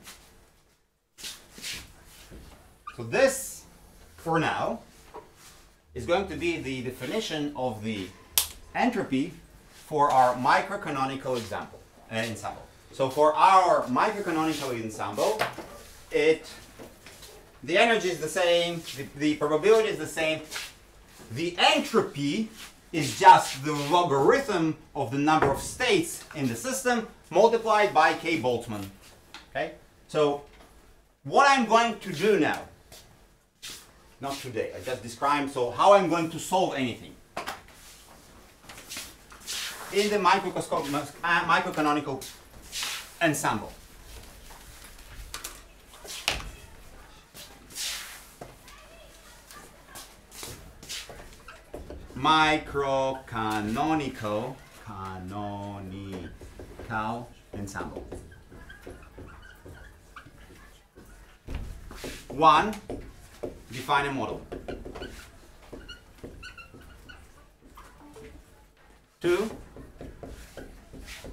So this, for now, is going to be the definition of the entropy for our microcanonical ensemble. So for our microcanonical ensemble, the energy is the same, the probability is the same. The entropy is just the logarithm of the number of states in the system multiplied by K Boltzmann. Okay? So what I'm going to do now, not today, I just described how I'm going to solve anything. In the microcanonical ensemble. Microcanonical ensemble. 1. Define a model. 2.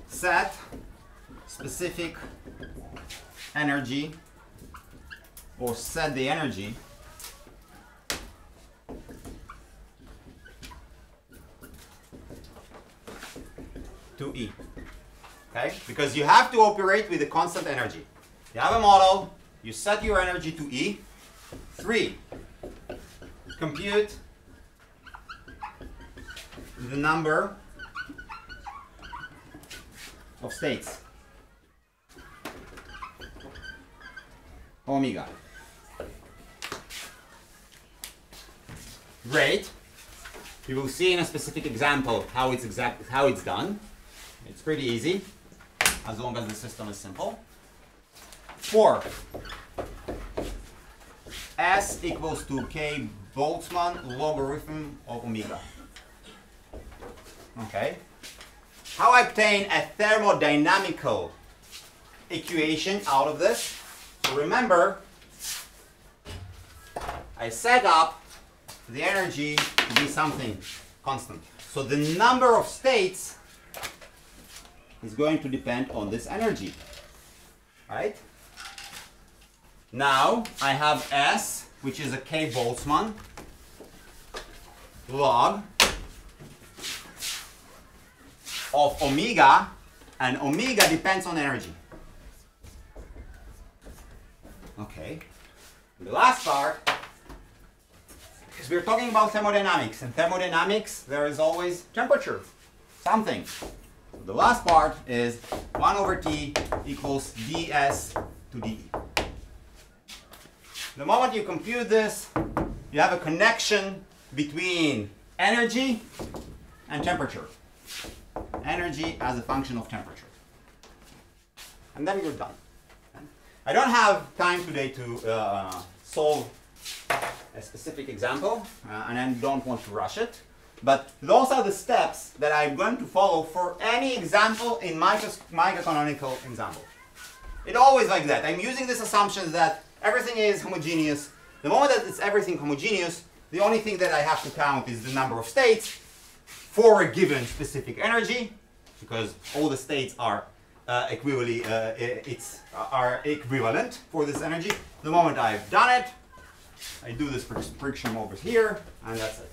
Set specific energy, or set the energy to E. Okay? Because you have to operate with a constant energy. You have a model, you set your energy to E. 3. Compute the number of states. Omega. Great. You will see in a specific example how it's done. It's pretty easy, as long as the system is simple. 4. S equals to K Boltzmann logarithm of omega. Okay. How I obtain a thermodynamical equation out of this? So remember, I set up the energy to be something constant. So the number of states is going to depend on this energy. Right? Now I have S, which is a K Boltzmann log of omega, and omega depends on energy. Okay. The last part is we're talking about thermodynamics. In thermodynamics, there is always temperature, something. So the last part is 1 over T equals ds to dE. The moment you compute this, you have a connection between energy and temperature. Energy as a function of temperature. And then you're done. I don't have time today to solve a specific example, and I don't want to rush it. But those are the steps that I'm going to follow for any example in microcanonical ensemble. It's always like that. I'm using this assumption that everything is homogeneous. The moment that it's everything homogeneous, the only thing that I have to count is the number of states for a given specific energy, because all the states are equivalent for this energy. The moment I've done it, I do this friction over here, and that's it.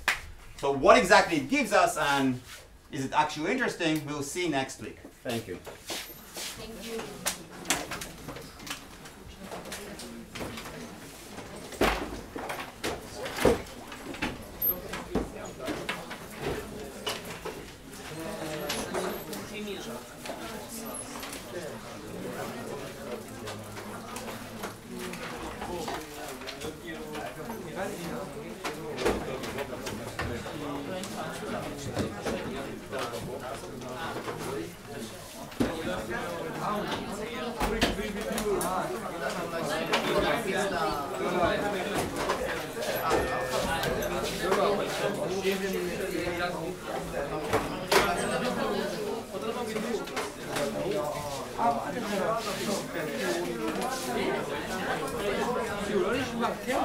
So what exactly it gives us, and is it actually interesting, we'll see next week. Thank you. Thank you. הוא לא נשמע, כן.